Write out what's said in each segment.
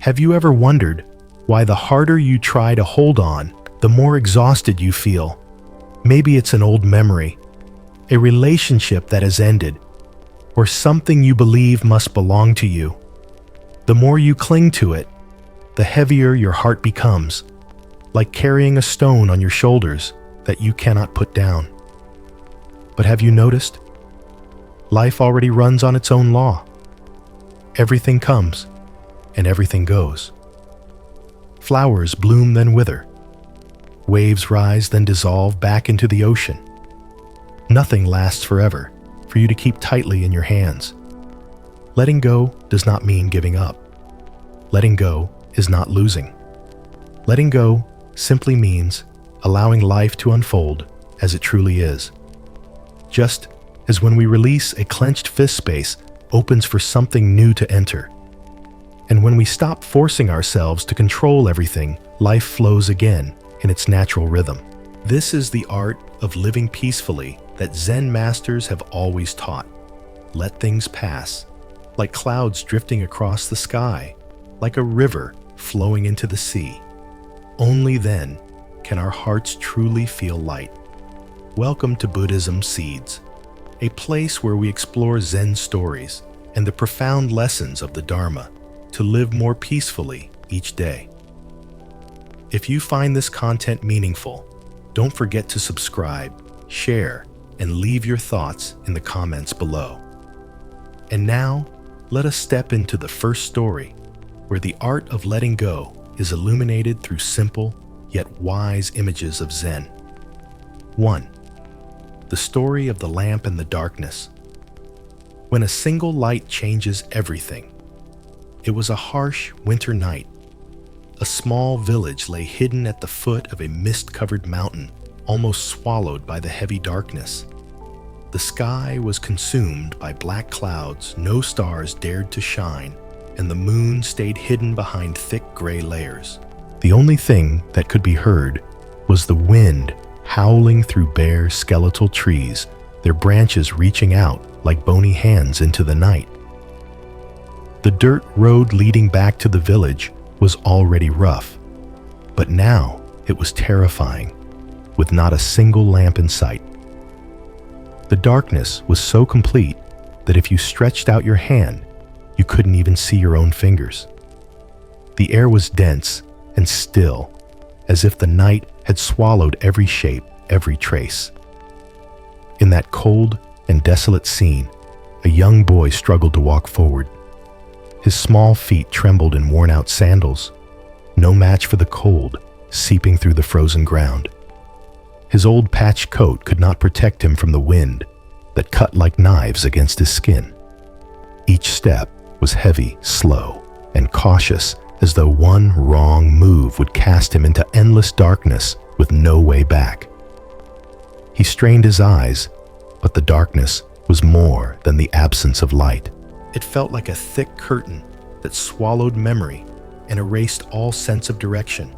Have you ever wondered why the harder you try to hold on, the more exhausted you feel? Maybe it's an old memory, a relationship that has ended, or something you believe must belong to you. The more you cling to it, the heavier your heart becomes, like carrying a stone on your shoulders that you cannot put down. But have you noticed? Life already runs on its own law. Everything comes, and everything goes. Flowers bloom then wither. Waves rise then dissolve back into the ocean. Nothing lasts forever for you to keep tightly in your hands. Letting go does not mean giving up. Letting go is not losing. Letting go simply means allowing life to unfold as it truly is. Just as when we release, a clenched fist space opens for something new to enter. And when we stop forcing ourselves to control everything, life flows again in its natural rhythm. This is the art of living peacefully that Zen masters have always taught. Let things pass, like clouds drifting across the sky, like a river flowing into the sea. Only then can our hearts truly feel light. Welcome to Buddhism Seeds, a place where we explore Zen stories and the profound lessons of the Dharma to live more peacefully each day. If you find this content meaningful, don't forget to subscribe, share, and leave your thoughts in the comments below. And now, let us step into the first story, where the art of letting go is illuminated through simple yet wise images of Zen. 1. The story of the lamp and the darkness. When a single light changes everything. It was a harsh winter night. A small village lay hidden at the foot of a mist-covered mountain, almost swallowed by the heavy darkness. The sky was consumed by black clouds, no stars dared to shine, and the moon stayed hidden behind thick gray layers. The only thing that could be heard was the wind howling through bare skeletal trees, their branches reaching out like bony hands into the night. The dirt road leading back to the village was already rough, but now it was terrifying, with not a single lamp in sight. The darkness was so complete that if you stretched out your hand, you couldn't even see your own fingers. The air was dense and still, as if the night had swallowed every shape, every trace. In that cold and desolate scene, a young boy struggled to walk forward. His small feet trembled in worn-out sandals, no match for the cold seeping through the frozen ground. His old patched coat could not protect him from the wind that cut like knives against his skin. Each step was heavy, slow, and cautious, as though one wrong move would cast him into endless darkness with no way back. He strained his eyes, but the darkness was more than the absence of light. It felt like a thick curtain that swallowed memory and erased all sense of direction.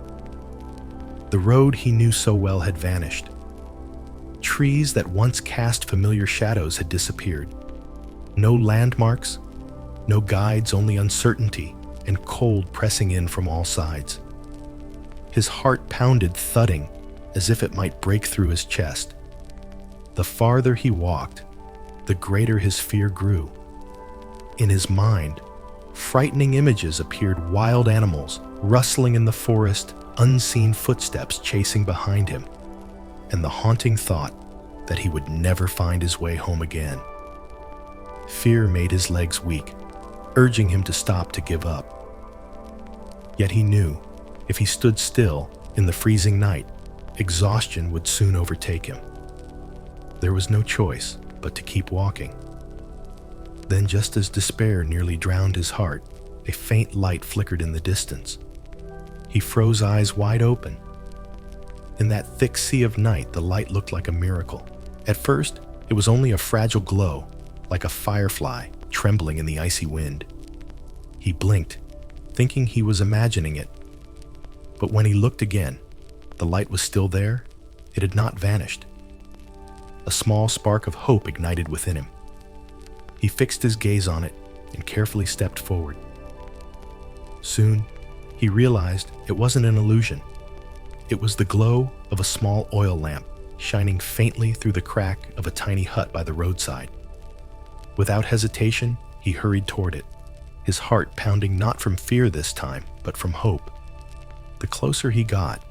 The road he knew so well had vanished. Trees that once cast familiar shadows had disappeared. No landmarks, no guides, only uncertainty and cold pressing in from all sides. His heart pounded, thudding, as if it might break through his chest. The farther he walked, the greater his fear grew. In his mind, frightening images appeared: wild animals rustling in the forest, unseen footsteps chasing behind him, and the haunting thought that he would never find his way home again. Fear made his legs weak, urging him to stop, to give up. Yet he knew, if he stood still in the freezing night, exhaustion would soon overtake him. There was no choice but to keep walking. Then, just as despair nearly drowned his heart, a faint light flickered in the distance. He froze, eyes wide open. In that thick sea of night, the light looked like a miracle. At first, it was only a fragile glow, like a firefly trembling in the icy wind. He blinked, thinking he was imagining it. But when he looked again, the light was still there. It had not vanished. A small spark of hope ignited within him. He fixed his gaze on it and carefully stepped forward. Soon, he realized it wasn't an illusion. It was the glow of a small oil lamp shining faintly through the crack of a tiny hut by the roadside. Without hesitation, he hurried toward it, his heart pounding not from fear this time, but from hope. The closer he got,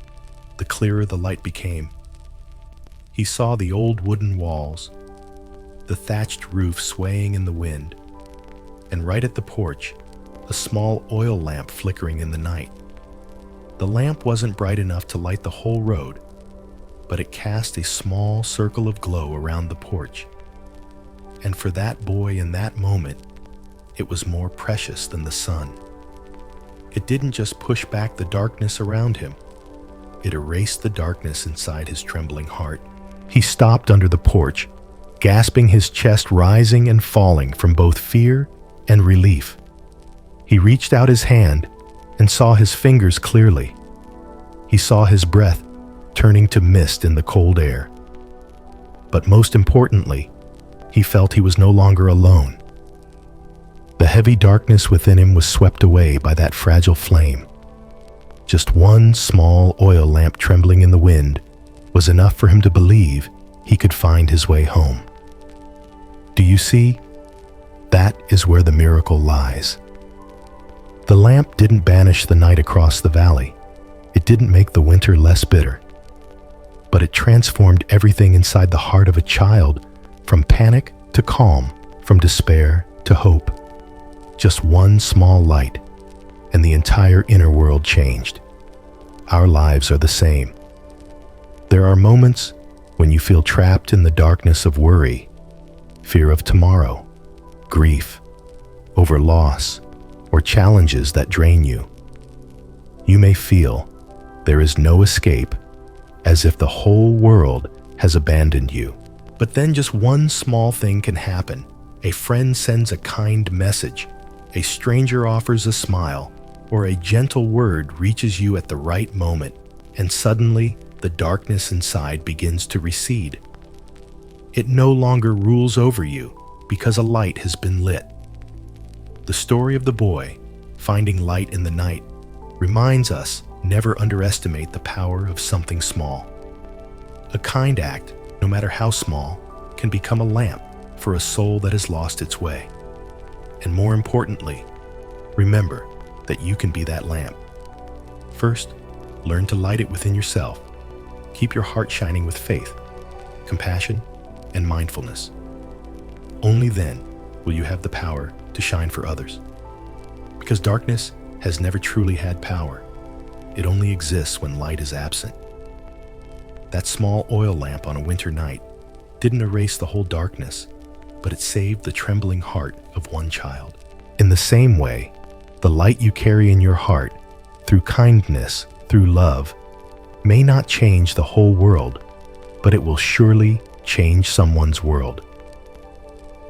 the clearer the light became. He saw the old wooden walls, the thatched roof swaying in the wind, and right at the porch, a small oil lamp flickering in the night. The lamp wasn't bright enough to light the whole road, but it cast a small circle of glow around the porch. And for that boy in that moment, it was more precious than the sun. It didn't just push back the darkness around him, it erased the darkness inside his trembling heart. He stopped under the porch, gasping, his chest rising and falling from both fear and relief. He reached out his hand and saw his fingers clearly. He saw his breath turning to mist in the cold air. But most importantly, he felt he was no longer alone. The heavy darkness within him was swept away by that fragile flame. Just one small oil lamp trembling in the wind was enough for him to believe he could find his way home. Do you see? That is where the miracle lies. The lamp didn't banish the night across the valley. It didn't make the winter less bitter. But it transformed everything inside the heart of a child, from panic to calm, from despair to hope. Just one small light, and the entire inner world changed. Our lives are the same. There are moments when you feel trapped in the darkness of worry, fear of tomorrow, grief, over loss, or challenges that drain you. You may feel there is no escape, as if the whole world has abandoned you. But then just one small thing can happen. A friend sends a kind message, a stranger offers a smile, or a gentle word reaches you at the right moment, and suddenly the darkness inside begins to recede. It no longer rules over you because a light has been lit. The story of the boy finding light in the night reminds us never underestimate the power of something small. A kind act, no matter how small, can become a lamp for a soul that has lost its way. And more importantly, remember that you can be that lamp. First, learn to light it within yourself. Keep your heart shining with faith, compassion, and mindfulness. Only then will you have the power to shine for others. Because darkness has never truly had power. It only exists when light is absent. That small oil lamp on a winter night didn't erase the whole darkness, but it saved the trembling heart of one child. In the same way, the light you carry in your heart, through kindness, through love, may not change the whole world, but it will surely change someone's world.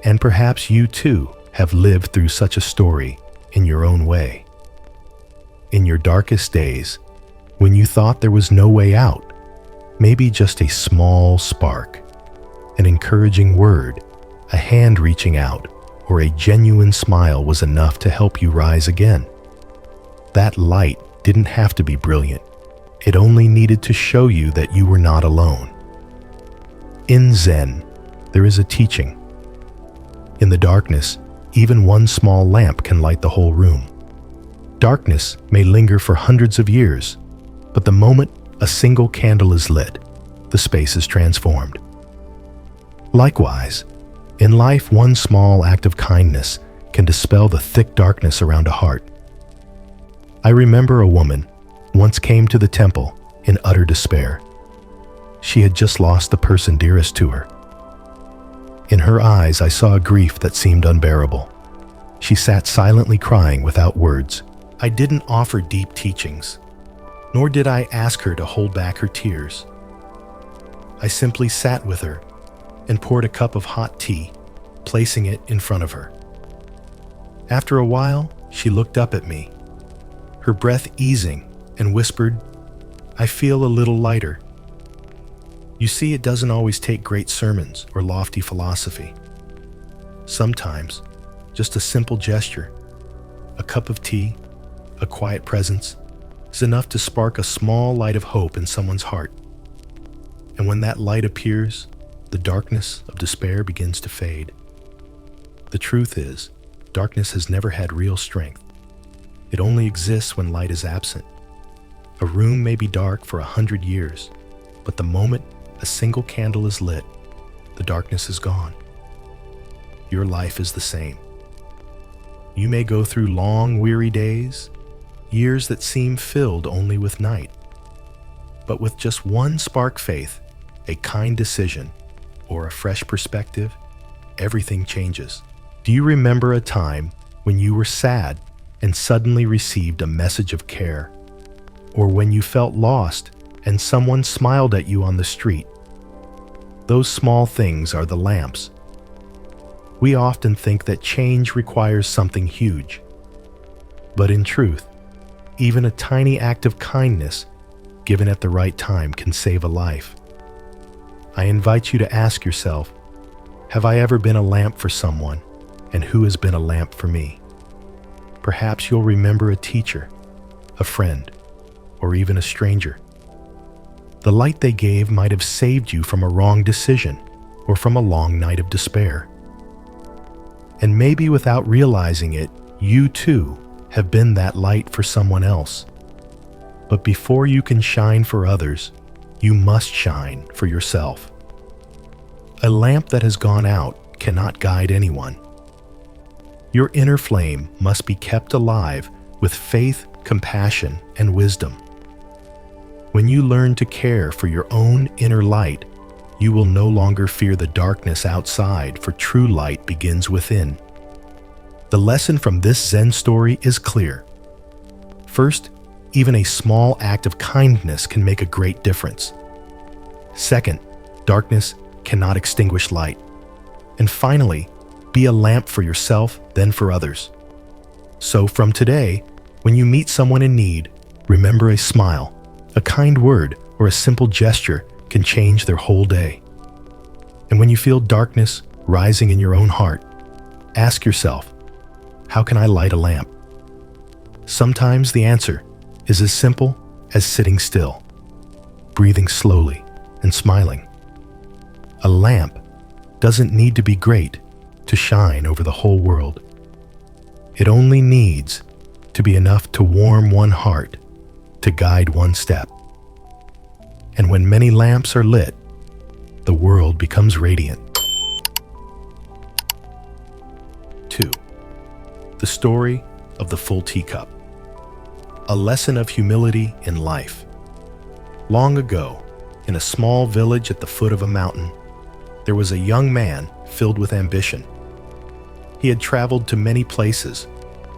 And perhaps you too have lived through such a story in your own way. In your darkest days, when you thought there was no way out, maybe just a small spark, an encouraging word, a hand reaching out, or a genuine smile was enough to help you rise again. That light didn't have to be brilliant. It only needed to show you that you were not alone. In Zen, there is a teaching. In the darkness, even one small lamp can light the whole room. Darkness may linger for hundreds of years, but the moment a single candle is lit, the space is transformed. Likewise, in life, one small act of kindness can dispel the thick darkness around a heart. I remember a woman once came to the temple in utter despair. She had just lost the person dearest to her. In her eyes, I saw a grief that seemed unbearable. She sat silently crying without words. I didn't offer deep teachings, nor did I ask her to hold back her tears. I simply sat with her and poured a cup of hot tea, placing it in front of her. After a while, she looked up at me, her breath easing, and whispered, "I feel a little lighter." You see, it doesn't always take great sermons or lofty philosophy. Sometimes, just a simple gesture, a cup of tea, a quiet presence, is enough to spark a small light of hope in someone's heart. And when that light appears, the darkness of despair begins to fade. The truth is, darkness has never had real strength. It only exists when light is absent. A room may be dark for 100 years, but the moment a single candle is lit, the darkness is gone. Your life is the same. You may go through long, weary days, years that seem filled only with night. But with just one spark faith, a kind decision, or a fresh perspective, everything changes. Do you remember a time when you were sad and suddenly received a message of care? Or when you felt lost and someone smiled at you on the street? Those small things are the lamps. We often think that change requires something huge. But in truth, even a tiny act of kindness given at the right time can save a life. I invite you to ask yourself, have I ever been a lamp for someone, and who has been a lamp for me? Perhaps you'll remember a teacher, a friend, or even a stranger. The light they gave might have saved you from a wrong decision or from a long night of despair. And maybe without realizing it, you too have been that light for someone else. But before you can shine for others, you must shine for yourself. A lamp that has gone out cannot guide anyone. Your inner flame must be kept alive with faith, compassion, and wisdom. When you learn to care for your own inner light, you will no longer fear the darkness outside, for true light begins within. The lesson from this Zen story is clear. First, even a small act of kindness can make a great difference. Second, darkness cannot extinguish light. And finally, be a lamp for yourself, then for others. So from today, when you meet someone in need, remember a smile, a kind word, or a simple gesture can change their whole day. And when you feel darkness rising in your own heart, ask yourself, how can I light a lamp? Sometimes the answer is as simple as sitting still, breathing slowly, and smiling. A lamp doesn't need to be great to shine over the whole world. It only needs to be enough to warm one heart, to guide one step. And when many lamps are lit, the world becomes radiant. 2. The story of the full teacup. A lesson of humility in life. Long ago, in a small village at the foot of a mountain, there was a young man filled with ambition. He had traveled to many places,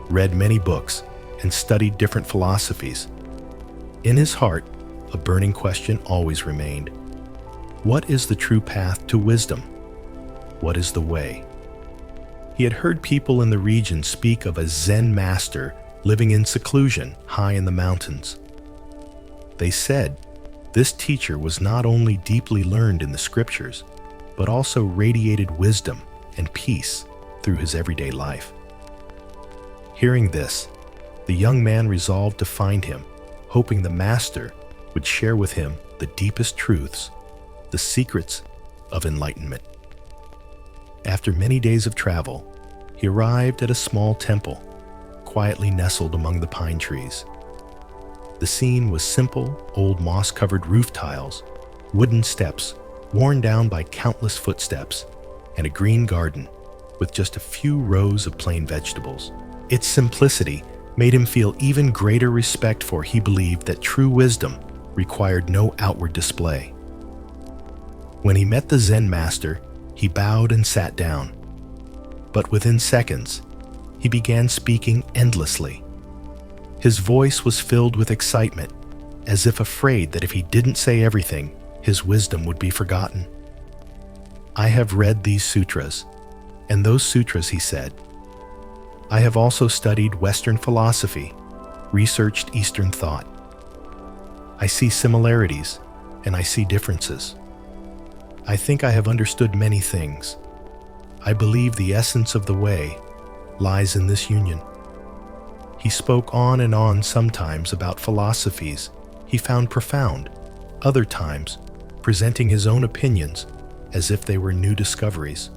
read many books, and studied different philosophies. In his heart, a burning question always remained. What is the true path to wisdom? What is the way? He had heard people in the region speak of a Zen master living in seclusion high in the mountains. They said this teacher was not only deeply learned in the scriptures, but also radiated wisdom and peace through his everyday life. Hearing this, the young man resolved to find him, hoping the master would share with him the deepest truths, the secrets of enlightenment. After many days of travel, he arrived at a small temple, quietly nestled among the pine trees. The scene was simple, old moss-covered roof tiles, wooden steps worn down by countless footsteps, and a green garden with just a few rows of plain vegetables. Its simplicity made him feel even greater respect, for he believed that true wisdom required no outward display. When he met the Zen master, he bowed and sat down. But within seconds, he began speaking endlessly. His voice was filled with excitement, as if afraid that if he didn't say everything, his wisdom would be forgotten. I have read these sutras, and those sutras, he said. I have also studied Western philosophy, researched Eastern thought. I see similarities, and I see differences. I think I have understood many things. I believe the essence of the way lies in this union. He spoke on and on, sometimes about philosophies he found profound, other times presenting his own opinions as if they were new discoveries.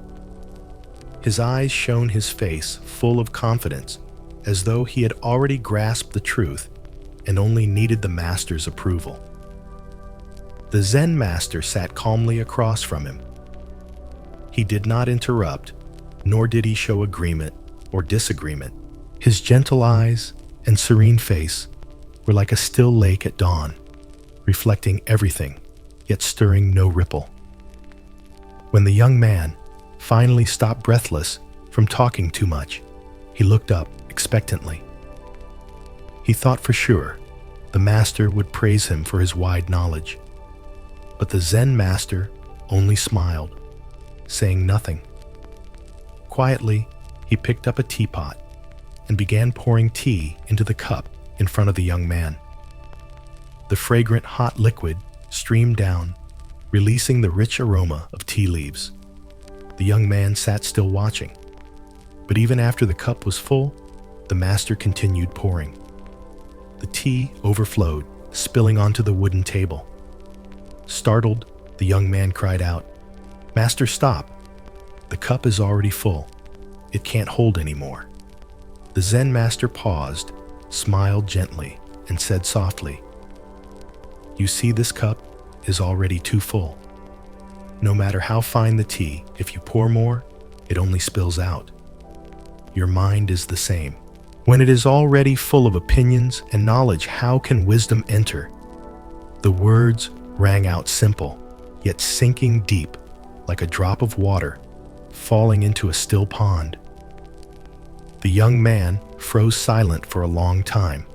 His eyes shone, his face full of confidence, as though he had already grasped the truth and only needed the master's approval. The Zen master sat calmly across from him. He did not interrupt, nor did he show agreement or disagreement. His gentle eyes and serene face were like a still lake at dawn, reflecting everything, yet stirring no ripple. When the young man finally stopped, breathless from talking too much, he looked up expectantly. He thought for sure the master would praise him for his wide knowledge, but the Zen master only smiled, saying nothing. Quietly, he picked up a teapot and began pouring tea into the cup in front of the young man. The fragrant hot liquid streamed down, releasing the rich aroma of tea leaves. The young man sat still watching, but even after the cup was full, the master continued pouring. The tea overflowed, spilling onto the wooden table. Startled, the young man cried out, "Master, stop! The cup is already full. It can't hold anymore." The Zen master paused, smiled gently, and said softly, "You see, this cup is already too full. No matter how fine the tea, if you pour more, it only spills out. Your mind is the same. When it is already full of opinions and knowledge, how can wisdom enter?" The words rang out simple, yet sinking deep, like a drop of water falling into a still pond. The young man froze silent for a long time.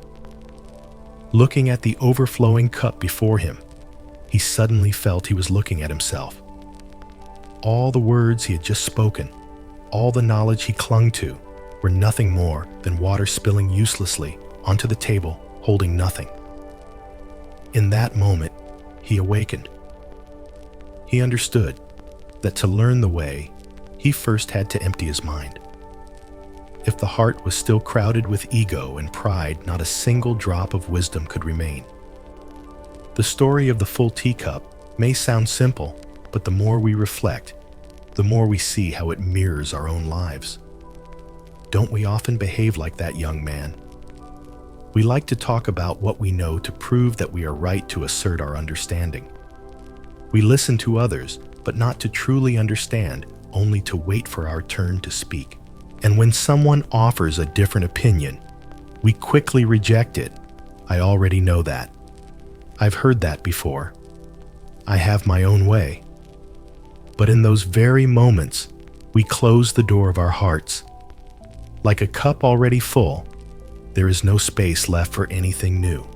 Looking at the overflowing cup before him, he suddenly felt he was looking at himself. All the words he had just spoken, all the knowledge he clung to, were nothing more than water spilling uselessly onto the table, holding nothing. In that moment, he awakened. He understood that to learn the way, he first had to empty his mind. If the heart was still crowded with ego and pride, not a single drop of wisdom could remain. The story of the full teacup may sound simple, but the more we reflect, the more we see how it mirrors our own lives. Don't we often behave like that young man? We like to talk about what we know to prove that we are right, to assert our understanding. We listen to others, but not to truly understand, only to wait for our turn to speak. And when someone offers a different opinion, we quickly reject it. "I already know that. I've heard that before. I have my own way." But in those very moments, we close the door of our hearts. Like a cup already full, there is no space left for anything new.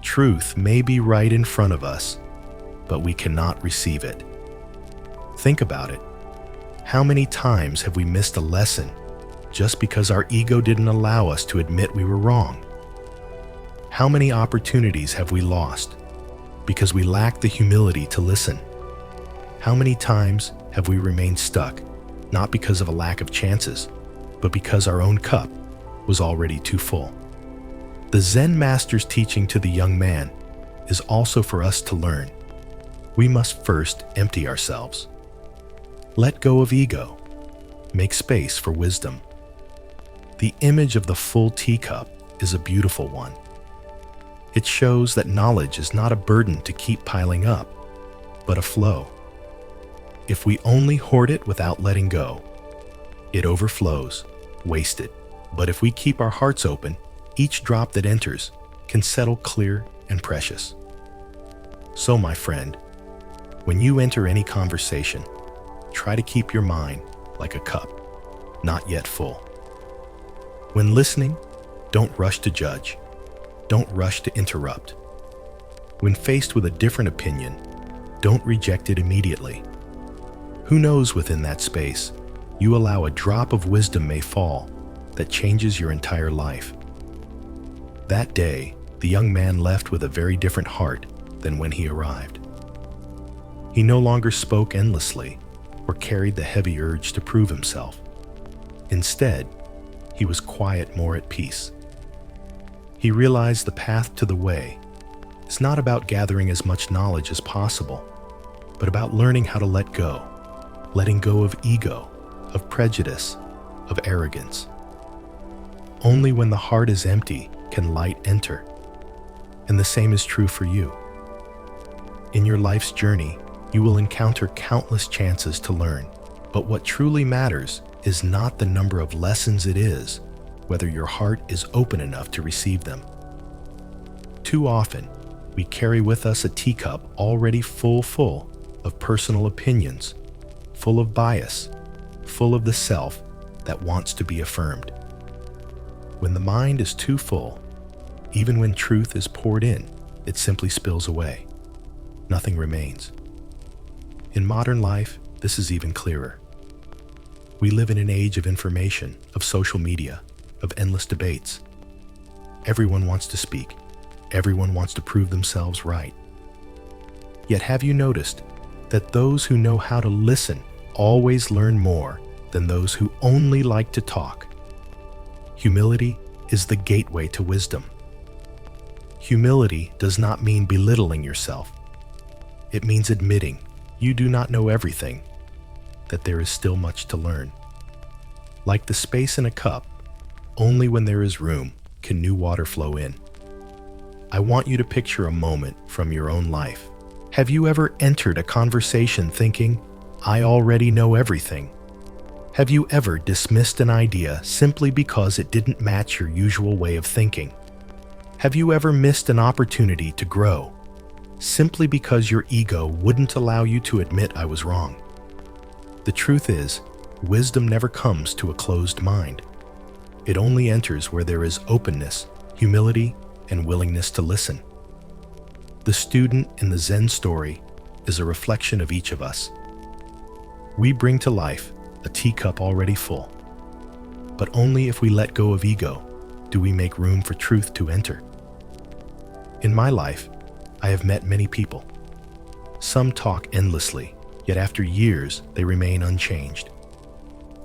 Truth may be right in front of us, but we cannot receive it. Think about it. How many times have we missed a lesson just because our ego didn't allow us to admit we were wrong? How many opportunities have we lost because we lacked the humility to listen? How many times have we remained stuck, not because of a lack of chances, but because our own cup was already too full? The Zen master's teaching to the young man is also for us to learn. We must first empty ourselves. Let go of ego. Make space for wisdom. The image of the full teacup is a beautiful one. It shows that knowledge is not a burden to keep piling up, but a flow. If we only hoard it without letting go, it overflows, wasted. But if we keep our hearts open, each drop that enters can settle clear and precious. So, my friend, when you enter any conversation, try to keep your mind like a cup, not yet full. When listening, don't rush to judge. Don't rush to interrupt. When faced with a different opinion, don't reject it immediately. Who knows, within that space, you allow a drop of wisdom may fall that changes your entire life. That day, the young man left with a very different heart than when he arrived. He no longer spoke endlessly or carried the heavy urge to prove himself. Instead, he was quiet, more at peace. He realized the path to the way is not about gathering as much knowledge as possible, but about learning how to let go, letting go of ego, of prejudice, of arrogance. Only when the heart is empty can light enter, and the same is true for you. In your life's journey, you will encounter countless chances to learn, but what truly matters is not the number of lessons, it is whether your heart is open enough to receive them. Too often, we carry with us a teacup already full of personal opinions, full of bias, full of the self that wants to be affirmed. When the mind is too full, even when truth is poured in, it simply spills away. Nothing remains. In modern life, this is even clearer. We live in an age of information, of social media, of endless debates. Everyone wants to speak. Everyone wants to prove themselves right. Yet have you noticed that those who know how to listen always learn more than those who only like to talk? Humility is the gateway to wisdom. Humility does not mean belittling yourself. It means admitting you do not know everything, that there is still much to learn. Like the space in a cup, only when there is room can new water flow in. I want you to picture a moment from your own life. Have you ever entered a conversation thinking, I already know everything? Have you ever dismissed an idea simply because it didn't match your usual way of thinking? Have you ever missed an opportunity to grow simply because your ego wouldn't allow you to admit I was wrong? The truth is, wisdom never comes to a closed mind. It only enters where there is openness, humility, and willingness to listen. The student in the Zen story is a reflection of each of us. We bring to life a teacup already full, but only if we let go of ego do we make room for truth to enter. In my life, I have met many people. Some talk endlessly, yet after years they remain unchanged.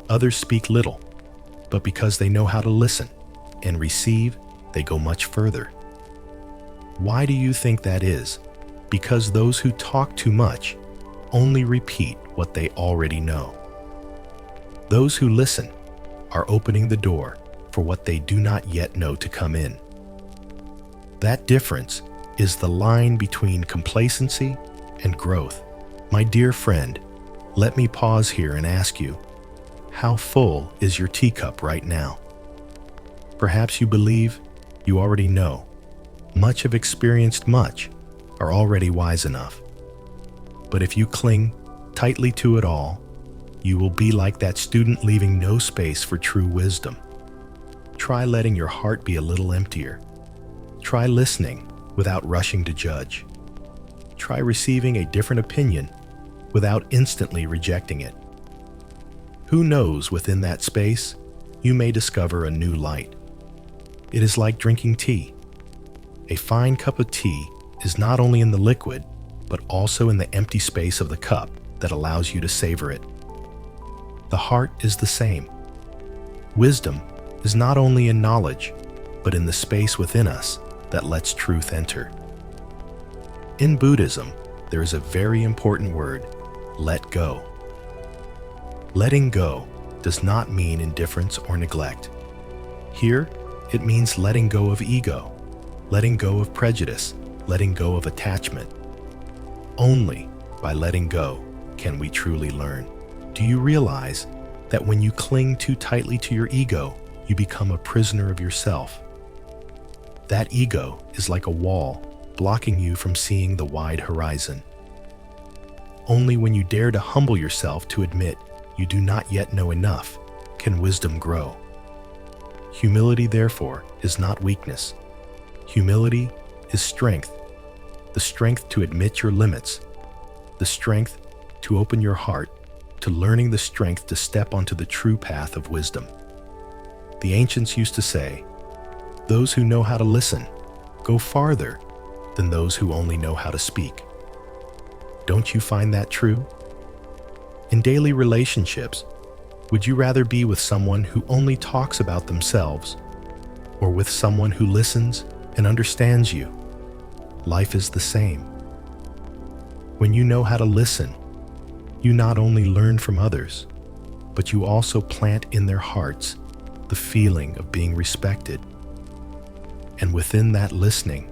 Others speak little, but because they know how to listen and receive, they go much further. Why do you think that is? Because those who talk too much only repeat what they already know. Those who listen are opening the door for what they do not yet know to come in. That difference is the line between complacency and growth. My dear friend, let me pause here and ask you, how full is your teacup right now? Perhaps you believe you already know. Much have experienced much, are already wise enough. But if you cling tightly to it all, you will be like that student leaving no space for true wisdom. Try letting your heart be a little emptier. Try listening without rushing to judge. Try receiving a different opinion without instantly rejecting it. Who knows, within that space, you may discover a new light. It is like drinking tea. A fine cup of tea is not only in the liquid, but also in the empty space of the cup that allows you to savor it. The heart is the same. Wisdom is not only in knowledge, but in the space within us that lets truth enter. In Buddhism, there is a very important word, let go. Letting go does not mean indifference or neglect. Here, it means letting go of ego, letting go of prejudice, letting go of attachment. Only by letting go can we truly learn. Do you realize that when you cling too tightly to your ego, you become a prisoner of yourself? That ego is like a wall blocking you from seeing the wide horizon. Only when you dare to humble yourself to admit you do not yet know enough can wisdom grow. Humility, therefore, is not weakness. Humility is strength. The strength to admit your limits. The strength to open your heart to learning, the strength to step onto the true path of wisdom. The ancients used to say, those who know how to listen go farther than those who only know how to speak. Don't you find that true? In daily relationships, would you rather be with someone who only talks about themselves, or with someone who listens and understands you, life is the same. When you know how to listen, you not only learn from others, but you also plant in their hearts the feeling of being respected. And within that listening,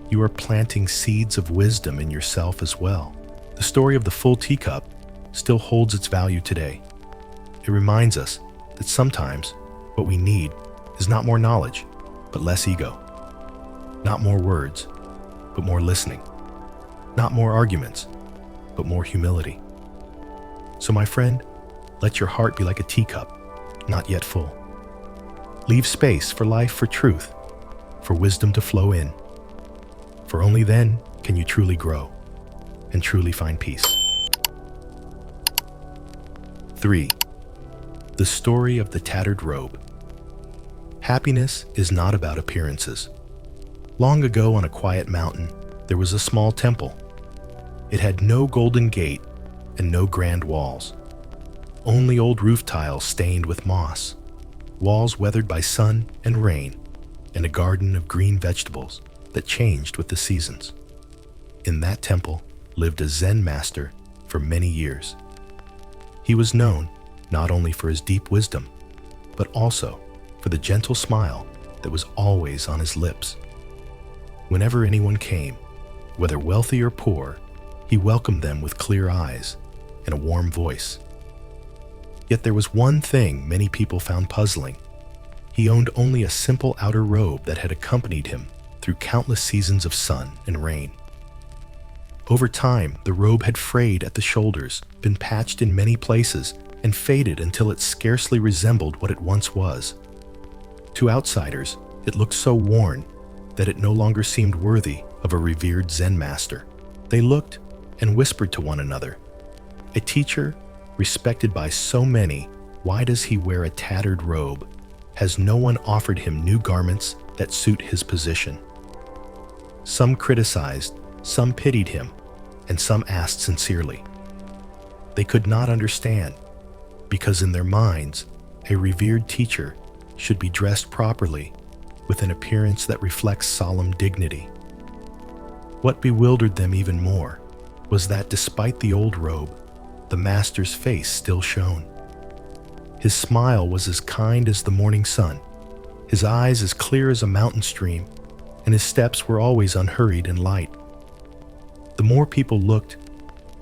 you are planting seeds of wisdom in yourself as well. The story of the full teacup still holds its value today. It reminds us that sometimes what we need is not more knowledge, but less ego. Not more words, but more listening. Not more arguments, but more humility. So my friend, let your heart be like a teacup, not yet full. Leave space for life, for truth, for wisdom to flow in. For only then can you truly grow and truly find peace. 3. The story of the tattered robe. Happiness is not about appearances. Long ago on a quiet mountain, there was a small temple. It had no golden gate and no grand walls. Only old roof tiles stained with moss, walls weathered by sun and rain, and a garden of green vegetables that changed with the seasons. In that temple lived a Zen master for many years. He was known not only for his deep wisdom, but also for the gentle smile that was always on his lips. Whenever anyone came, whether wealthy or poor, he welcomed them with clear eyes and a warm voice. Yet there was one thing many people found puzzling. He owned only a simple outer robe that had accompanied him through countless seasons of sun and rain. Over time, the robe had frayed at the shoulders, been patched in many places, and faded until it scarcely resembled what it once was. To outsiders, it looked so worn that it no longer seemed worthy of a revered Zen master. They looked and whispered to one another, "A teacher, respected by so many, why does he wear a tattered robe? Has no one offered him new garments that suit his position?" Some criticized, some pitied him, and some asked sincerely. They could not understand, because in their minds, a revered teacher should be dressed properly with an appearance that reflects solemn dignity. What bewildered them even more was that despite the old robe, the master's face still shone. His smile was as kind as the morning sun, his eyes as clear as a mountain stream, and his steps were always unhurried and light. The more people looked,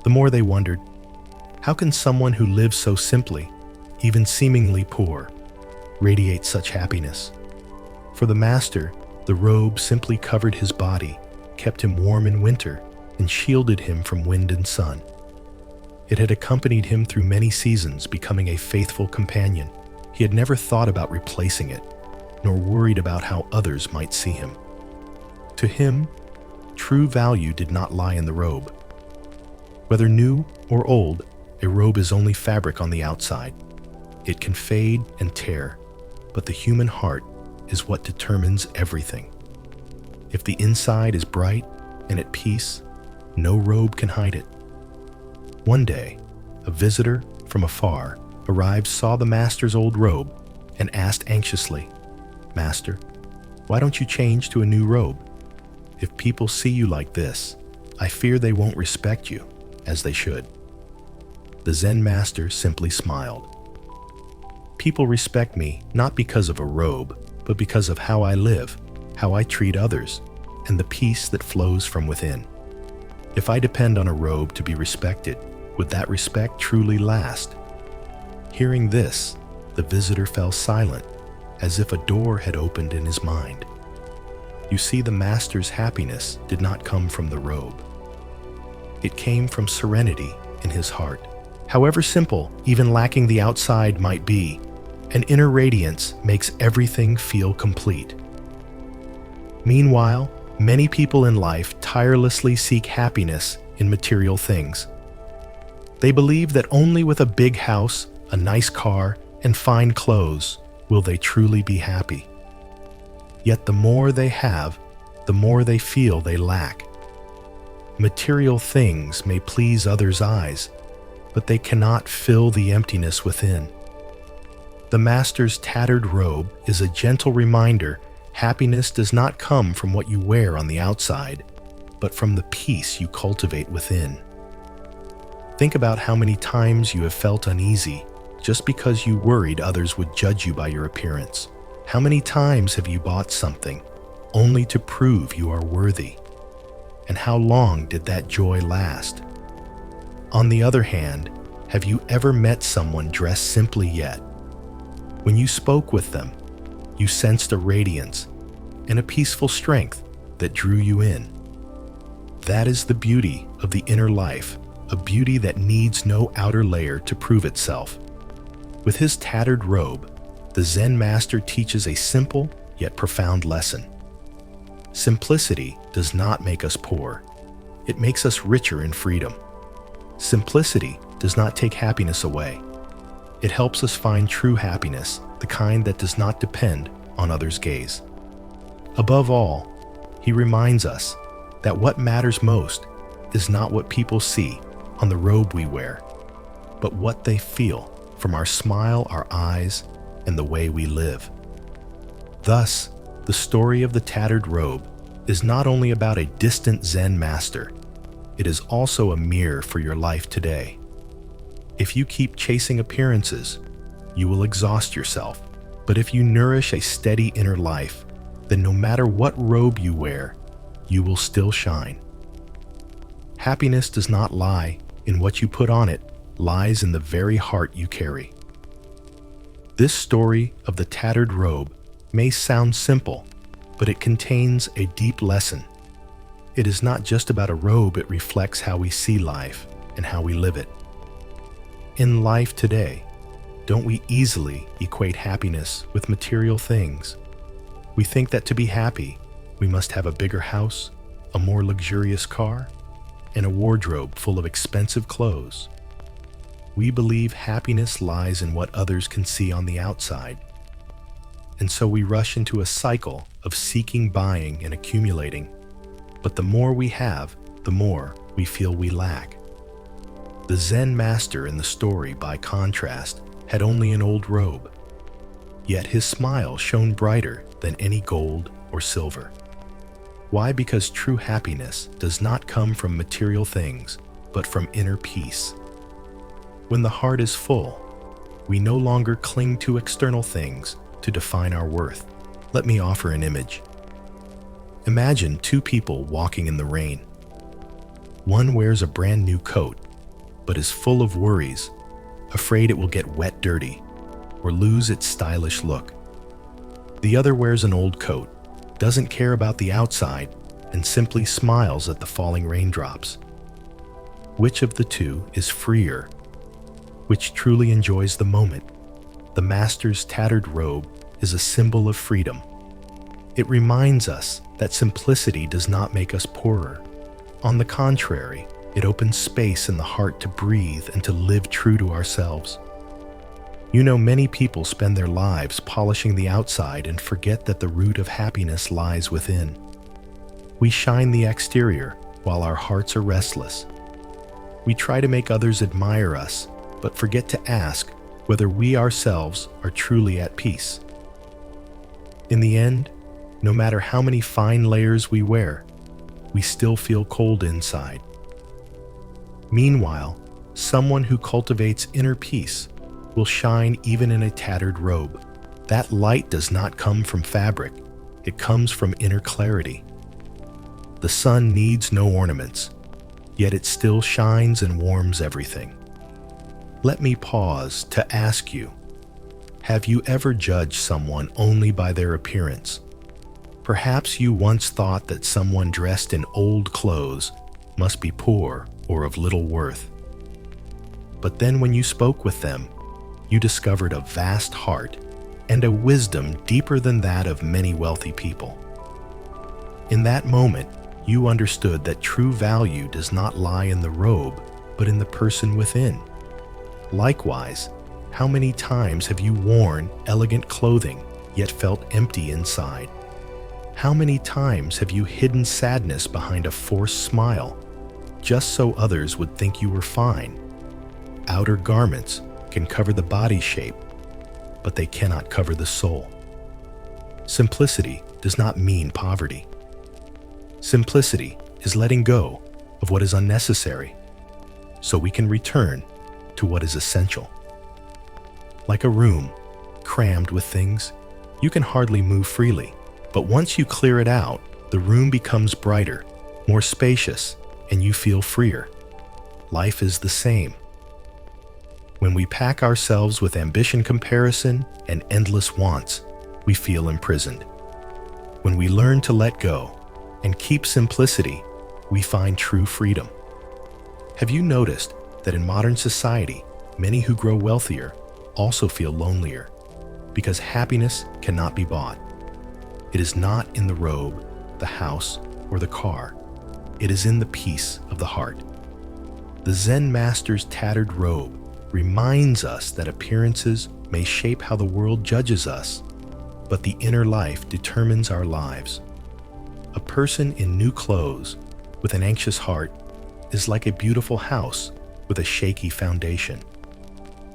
the more they wondered, how can someone who lives so simply, even seemingly poor, radiate such happiness? For the master, the robe simply covered his body, kept him warm in winter, and shielded him from wind and sun. It had accompanied him through many seasons, becoming a faithful companion. He had never thought about replacing it, nor worried about how others might see him. To him, true value did not lie in the robe. Whether new or old, a robe is only fabric on the outside. It can fade and tear, but the human heart is what determines everything. If the inside is bright and at peace, no robe can hide it. One day, a visitor from afar arrived, saw the master's old robe, and asked anxiously, "Master, why don't you change to a new robe? If people see you like this, I fear they won't respect you as they should." The Zen master simply smiled. "People respect me not because of a robe, but because of how I live, how I treat others, and the peace that flows from within. If I depend on a robe to be respected, would that respect truly last?" Hearing this, the visitor fell silent, as if a door had opened in his mind. You see, the master's happiness did not come from the robe. It came from serenity in his heart. However simple, even lacking the outside might be, an inner radiance makes everything feel complete. Meanwhile, many people in life tirelessly seek happiness in material things. They believe that only with a big house, a nice car, and fine clothes will they truly be happy. Yet the more they have, the more they feel they lack. Material things may please others' eyes, but they cannot fill the emptiness within. The master's tattered robe is a gentle reminder Happiness does not come from what you wear on the outside, but from the peace you cultivate within. Think about how many times you have felt uneasy just because you worried others would judge you by your appearance. How many times have you bought something only to prove you are worthy? And how long did that joy last? On the other hand, have you ever met someone dressed simply yet? When you spoke with them, you sensed a radiance and a peaceful strength that drew you in. That is the beauty of the inner life, a beauty that needs no outer layer to prove itself. With his tattered robe, the Zen master teaches a simple yet profound lesson. Simplicity does not make us poor. It makes us richer in freedom. Simplicity does not take happiness away. It helps us find true happiness, the kind that does not depend on others' gaze. Above all, he reminds us that what matters most is not what people see on the robe we wear, but what they feel from our smile, our eyes, and the way we live. Thus, the story of the tattered robe is not only about a distant Zen master, it is also a mirror for your life today. If you keep chasing appearances, you will exhaust yourself. But if you nourish a steady inner life, then no matter what robe you wear, you will still shine. Happiness does not lie in what you put on it, lies in the very heart you carry. This story of the tattered robe may sound simple, but it contains a deep lesson. It is not just about a robe, it reflects how we see life and how we live it. In life today, don't we easily equate happiness with material things? We think that to be happy, we must have a bigger house, a more luxurious car, and a wardrobe full of expensive clothes. We believe happiness lies in what others can see on the outside. And so we rush into a cycle of seeking, buying, and accumulating. But the more we have, the more we feel we lack. The Zen master in the story, by contrast, had only an old robe. Yet his smile shone brighter than any gold or silver. Why? Because true happiness does not come from material things, but from inner peace. When the heart is full, we no longer cling to external things to define our worth. Let me offer an image. Imagine two people walking in the rain. One wears a brand new coat, but is full of worries, afraid it will get wet dirty or lose its stylish look. The other wears an old coat, doesn't care about the outside, and simply smiles at the falling raindrops. Which of the two is freer? Which truly enjoys the moment? The master's tattered robe is a symbol of freedom. It reminds us that simplicity does not make us poorer. On the contrary, it opens space in the heart to breathe and to live true to ourselves. You know, many people spend their lives polishing the outside and forget that the root of happiness lies within. We shine the exterior while our hearts are restless. We try to make others admire us, but forget to ask whether we ourselves are truly at peace. In the end, no matter how many fine layers we wear, we still feel cold inside. Meanwhile, someone who cultivates inner peace will shine even in a tattered robe. That light does not come from fabric, it comes from inner clarity. The sun needs no ornaments, yet it still shines and warms everything. Let me pause to ask you, have you ever judged someone only by their appearance? Perhaps you once thought that someone dressed in old clothes must be poor or of little worth. But then when you spoke with them, you discovered a vast heart and a wisdom deeper than that of many wealthy people. In that moment, you understood that true value does not lie in the robe, but in the person within. Likewise, how many times have you worn elegant clothing, yet felt empty inside? How many times have you hidden sadness behind a forced smile, just so others would think you were fine? Outer garments can cover the body shape, but they cannot cover the soul. Simplicity does not mean poverty. Simplicity is letting go of what is unnecessary so we can return to what is essential. Like a room crammed with things, you can hardly move freely, but once you clear it out, the room becomes brighter, more spacious, and you feel freer. Life is the same. When we pack ourselves with ambition, comparison, and endless wants, we feel imprisoned. When we learn to let go and keep simplicity, we find true freedom. Have you noticed that in modern society, many who grow wealthier also feel lonelier because happiness cannot be bought? It is not in the robe, the house, or the car. It is in the peace of the heart. The Zen master's tattered robe reminds us that appearances may shape how the world judges us, but the inner life determines our lives. A person in new clothes with an anxious heart is like a beautiful house with a shaky foundation.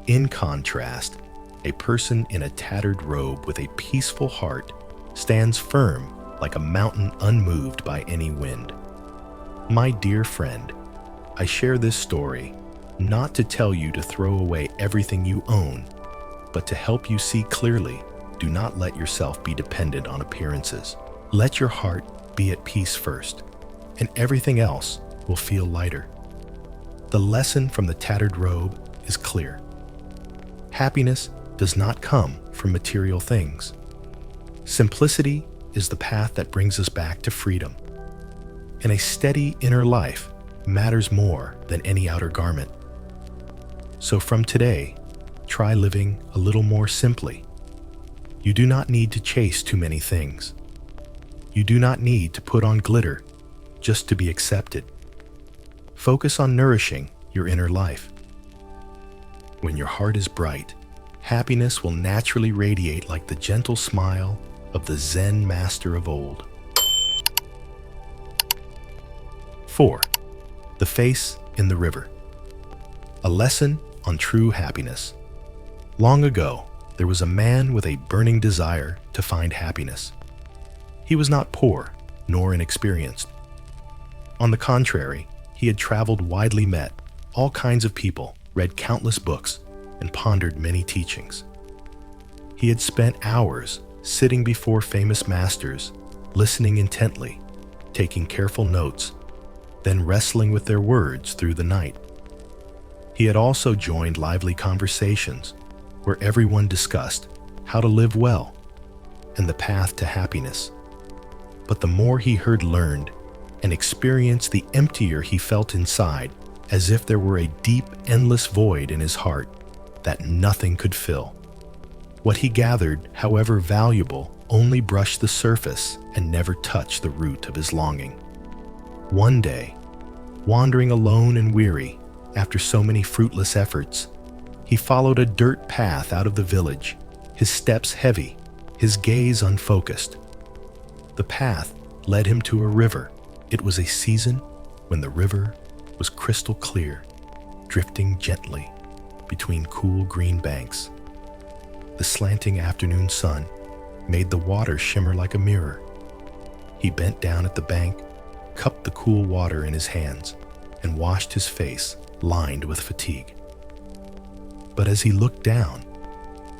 In contrast, a person in a tattered robe with a peaceful heart stands firm like a mountain unmoved by any wind. My dear friend, I share this story not to tell you to throw away everything you own, but to help you see clearly. Do not let yourself be dependent on appearances. Let your heart be at peace first, and everything else will feel lighter. The lesson from the tattered robe is clear. Happiness does not come from material things. Simplicity is the path that brings us back to freedom. And a steady inner life matters more than any outer garment. So from today, try living a little more simply. You do not need to chase too many things. You do not need to put on glitter just to be accepted. Focus on nourishing your inner life. When your heart is bright, happiness will naturally radiate like the gentle smile of the Zen master of old. 4. The face in the river. A lesson on true happiness. Long ago, there was a man with a burning desire to find happiness. He was not poor, nor inexperienced. On the contrary, he had traveled widely, met all kinds of people, read countless books, and pondered many teachings. He had spent hours sitting before famous masters, listening intently, taking careful notes, then wrestling with their words through the night. He had also joined lively conversations where everyone discussed how to live well and the path to happiness. But the more he heard, learned, and experienced, the emptier he felt inside, as if there were a deep, endless void in his heart that nothing could fill. What he gathered, however valuable, only brushed the surface and never touched the root of his longing. One day, wandering alone and weary after so many fruitless efforts, he followed a dirt path out of the village, his steps heavy, his gaze unfocused. The path led him to a river. It was a season when the river was crystal clear, drifting gently between cool green banks. The slanting afternoon sun made the water shimmer like a mirror. He bent down at the bank, cupped the cool water in his hands, and washed his face lined with fatigue. But as he looked down,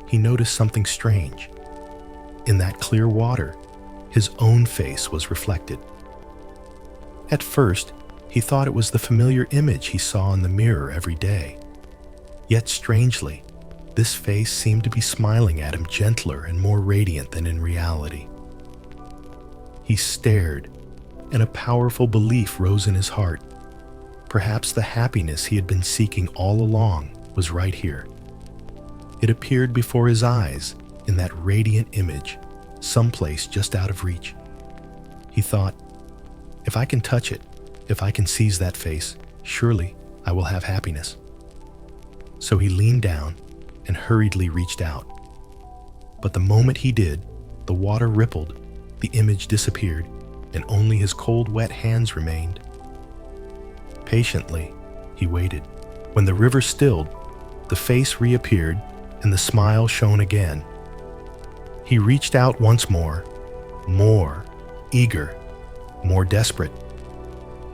he noticed something strange. In that clear water, his own face was reflected. At first, he thought it was the familiar image he saw in the mirror every day. Yet strangely, this face seemed to be smiling at him, gentler and more radiant than in reality. He stared, and a powerful belief rose in his heart. Perhaps the happiness he had been seeking all along was right here. It appeared before his eyes in that radiant image, someplace just out of reach. He thought, if I can touch it, if I can seize that face, surely I will have happiness. So he leaned down and hurriedly reached out. But the moment he did, the water rippled, the image disappeared, and only his cold, wet hands remained. Patiently, he waited. When the river stilled, the face reappeared and the smile shone again. He reached out once more, more eager, more desperate.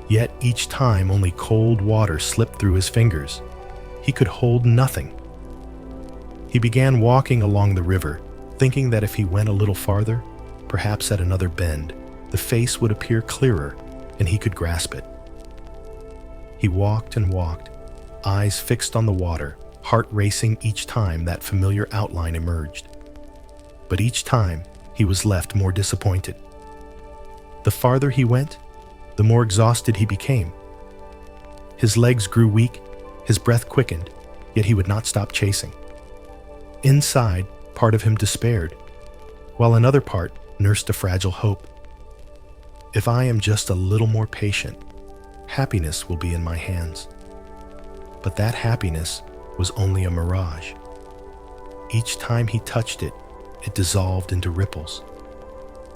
Yet each time only cold water slipped through his fingers. He could hold nothing. He began walking along the river, thinking that if he went a little farther, perhaps at another bend, the face would appear clearer and he could grasp it. He walked and walked, eyes fixed on the water, heart racing each time that familiar outline emerged. But each time, he was left more disappointed. The farther he went, the more exhausted he became. His legs grew weak, his breath quickened, yet he would not stop chasing. Inside, part of him despaired, while another part nursed a fragile hope. If I am just a little more patient, happiness will be in my hands. But that happiness was only a mirage. Each time he touched it, it dissolved into ripples.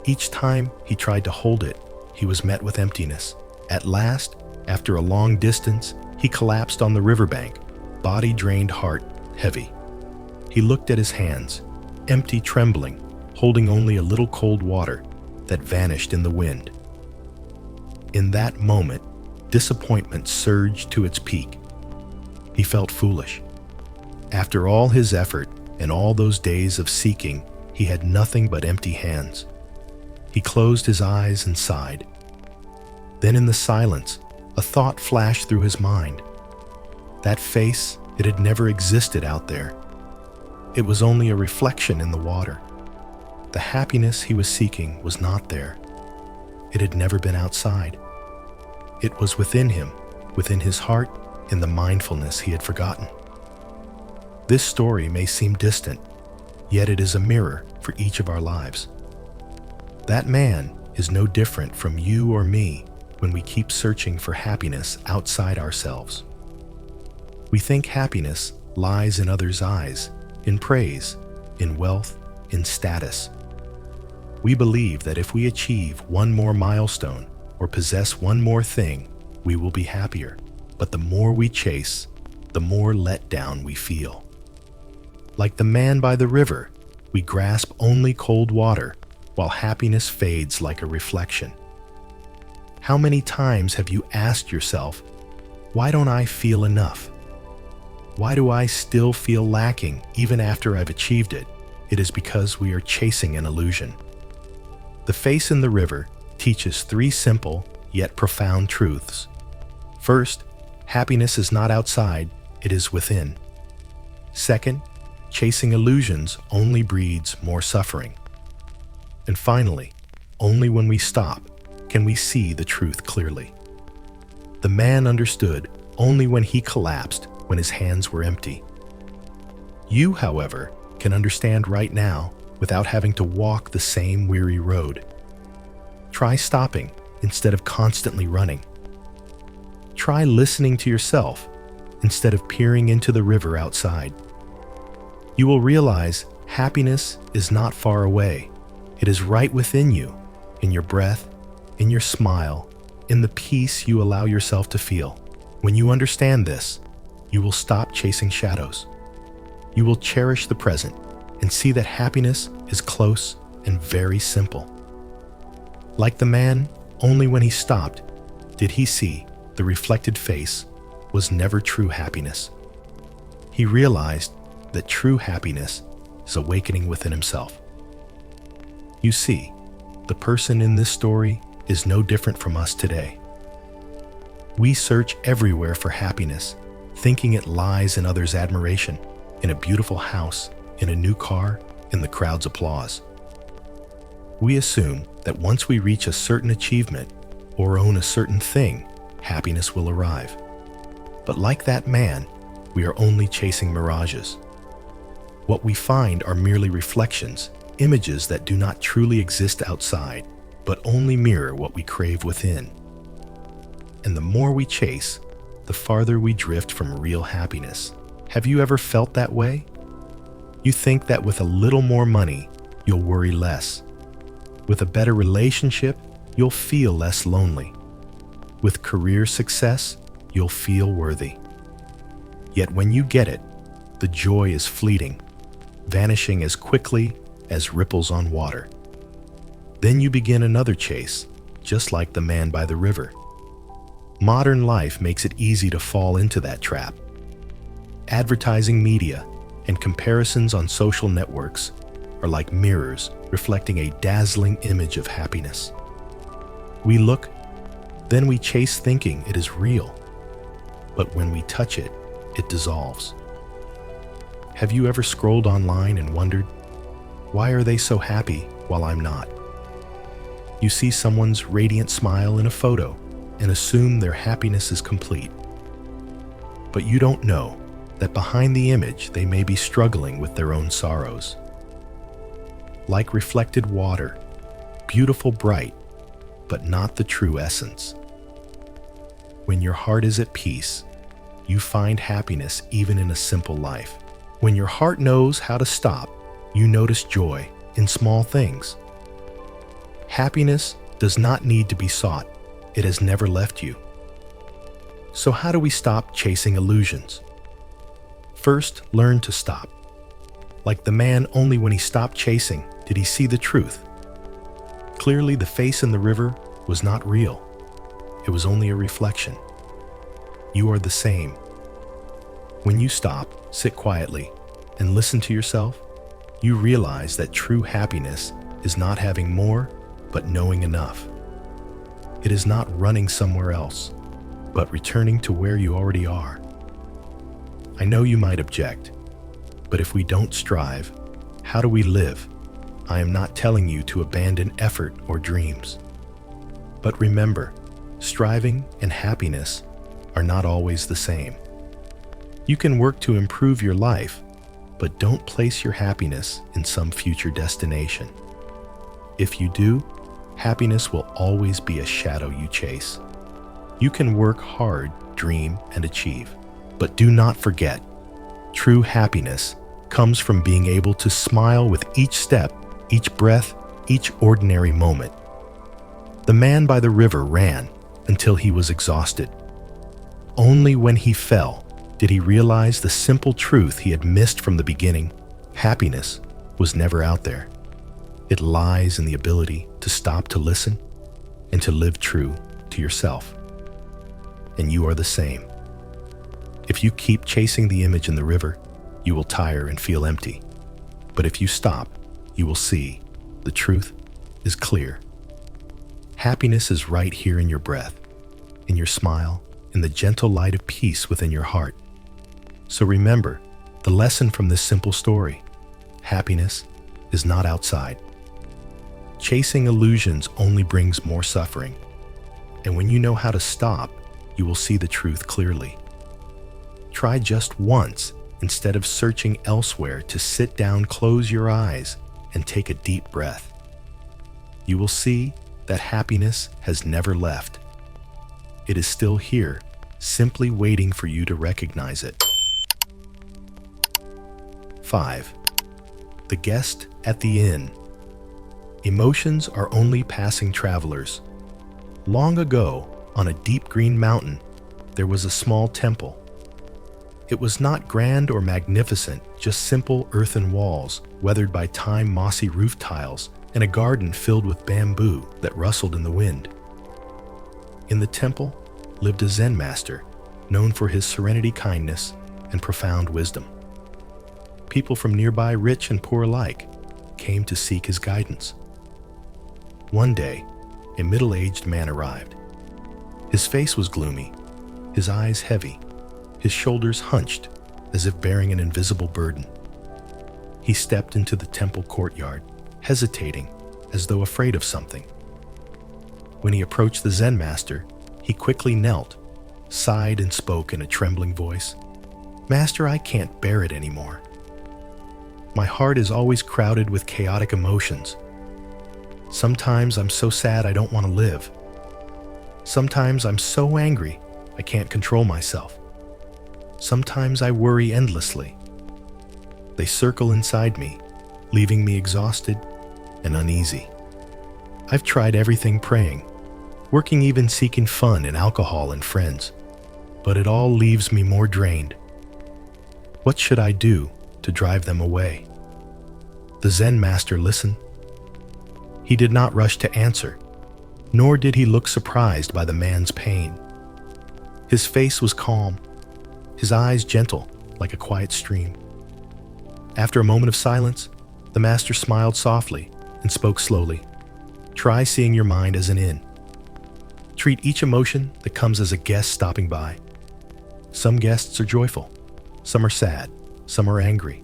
Each time he tried to hold it, he was met with emptiness. At last, after a long distance, he collapsed on the riverbank, body drained, heart heavy. He looked at his hands, empty, trembling, holding only a little cold water that vanished in the wind. In that moment, disappointment surged to its peak. He felt foolish. After all his effort and all those days of seeking, he had nothing but empty hands. He closed his eyes and sighed. Then in the silence, a thought flashed through his mind. That face, it had never existed out there. It was only a reflection in the water. The happiness he was seeking was not there. It had never been outside. It was within him, within his heart, in the mindfulness he had forgotten. This story may seem distant, yet it is a mirror for each of our lives. That man is no different from you or me when we keep searching for happiness outside ourselves. We think happiness lies in others' eyes, in praise, in wealth, in status. We believe that if we achieve one more milestone or possess one more thing, we will be happier. But the more we chase, the more let down we feel. Like the man by the river, we grasp only cold water, while happiness fades like a reflection. How many times have you asked yourself, why don't I feel enough? Why do I still feel lacking even after I've achieved it? It is because we are chasing an illusion. The face in the river teaches three simple yet profound truths. First, happiness is not outside, it is within. Second, chasing illusions only breeds more suffering. And finally, only when we stop can we see the truth clearly. The man understood only when he collapsed, when his hands were empty. You, however, can understand right now without having to walk the same weary road. Try stopping instead of constantly running. Try listening to yourself instead of peering into the river outside. You will realize happiness is not far away. It is right within you, in your breath, in your smile, in the peace you allow yourself to feel. When you understand this, you will stop chasing shadows. You will cherish the present and see that happiness is close and very simple. Like the man, only when he stopped did he see the reflected face was never true happiness. He realized that true happiness is awakening within himself. You see, the person in this story is no different from us today. We search everywhere for happiness, thinking it lies in others' admiration, in a beautiful house, in a new car, in the crowd's applause. We assume that once we reach a certain achievement or own a certain thing, happiness will arrive. But like that man, we are only chasing mirages. What we find are merely reflections, images that do not truly exist outside, but only mirror what we crave within. And the more we chase, the farther we drift from real happiness. Have you ever felt that way? You think that with a little more money, you'll worry less. With a better relationship, you'll feel less lonely. With career success, you'll feel worthy. Yet when you get it, the joy is fleeting, vanishing as quickly as ripples on water. Then you begin another chase, just like the man by the river. Modern life makes it easy to fall into that trap. Advertising media and comparisons on social networks are like mirrors reflecting a dazzling image of happiness. We look, then we chase thinking it is real. But when we touch it, it dissolves. Have you ever scrolled online and wondered, why are they so happy while I'm not? You see someone's radiant smile in a photo and assume their happiness is complete. But you don't know that behind the image they may be struggling with their own sorrows. Like reflected water, beautiful bright, but not the true essence. When your heart is at peace, you find happiness even in a simple life. When your heart knows how to stop, you notice joy in small things. Happiness does not need to be sought. It has never left you. So how do we stop chasing illusions? First, learn to stop. Like the man, only when he stopped chasing did he see the truth. Clearly, the face in the river was not real. It was only a reflection. You are the same. When you stop, sit quietly, and listen to yourself, you realize that true happiness is not having more, but knowing enough. It is not running somewhere else, but returning to where you already are. I know you might object, but if we don't strive, how do we live? I am not telling you to abandon effort or dreams. But remember, striving and happiness are not always the same. You can work to improve your life, but don't place your happiness in some future destination. If you do, happiness will always be a shadow you chase. You can work hard, dream, and achieve, but do not forget, true happiness comes from being able to smile with each step, each breath, each ordinary moment. The man by the river ran until he was exhausted. Only when he fell did he realize the simple truth he had missed from the beginning. Happiness was never out there. It lies in the ability to stop to listen and to live true to yourself. And you are the same. If you keep chasing the image in the river, you will tire and feel empty. But if you stop, you will see the truth is clear. Happiness is right here in your breath, in your smile, in the gentle light of peace within your heart. So remember the lesson from this simple story. Happiness is not outside. Chasing illusions only brings more suffering. And when you know how to stop, you will see the truth clearly. Try just once, instead of searching elsewhere, to sit down, close your eyes, and take a deep breath. You will see that happiness has never left. It is still here, simply waiting for you to recognize it. 5. The guest at the inn. Emotions are only passing travelers. Long ago, on a deep green mountain, there was a small temple. It was not grand or magnificent, just simple earthen walls, weathered by time, mossy roof tiles, and a garden filled with bamboo that rustled in the wind. In the temple lived a Zen master, known for his serenity, kindness, and profound wisdom. People from nearby, rich and poor alike, came to seek his guidance. One day, a middle-aged man arrived. His face was gloomy, his eyes heavy, his shoulders hunched as if bearing an invisible burden. He stepped into the temple courtyard, hesitating as though afraid of something. When he approached the Zen master, he quickly knelt, sighed, and spoke in a trembling voice. "Master, I can't bear it anymore. My heart is always crowded with chaotic emotions. Sometimes I'm so sad I don't want to live. Sometimes I'm so angry I can't control myself. Sometimes I worry endlessly. They circle inside me, leaving me exhausted and uneasy. I've tried everything, praying, working, even seeking fun in alcohol and friends, but it all leaves me more drained. What should I do to drive them away?" The Zen master listened. He did not rush to answer, nor did he look surprised by the man's pain. His face was calm, his eyes gentle like a quiet stream. After a moment of silence, the master smiled softly and spoke slowly. Try seeing your mind as an inn. Treat each emotion that comes as a guest stopping by. Some guests are joyful, some are sad, some are angry,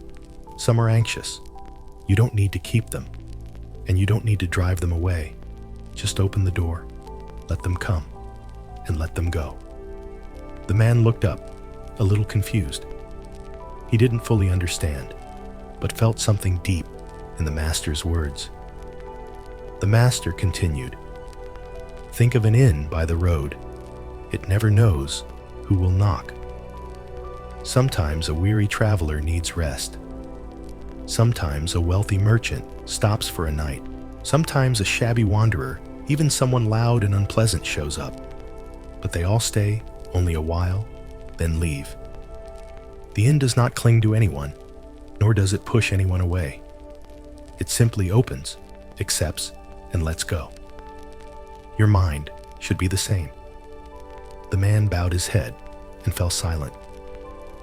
some are anxious. You don't need to keep them, and you don't need to drive them away. Just open the door, let them come, and let them go. The man looked up, a little confused. He didn't fully understand, but felt something deep in the master's words. The master continued, "Think of an inn by the road. It never knows who will knock. Sometimes a weary traveler needs rest. Sometimes a wealthy merchant stops for a night. Sometimes a shabby wanderer, even someone loud and unpleasant, shows up. But they all stay only a while, then leave. The inn does not cling to anyone, nor does it push anyone away. It simply opens, accepts, and lets go. Your mind should be the same." The man bowed his head and fell silent.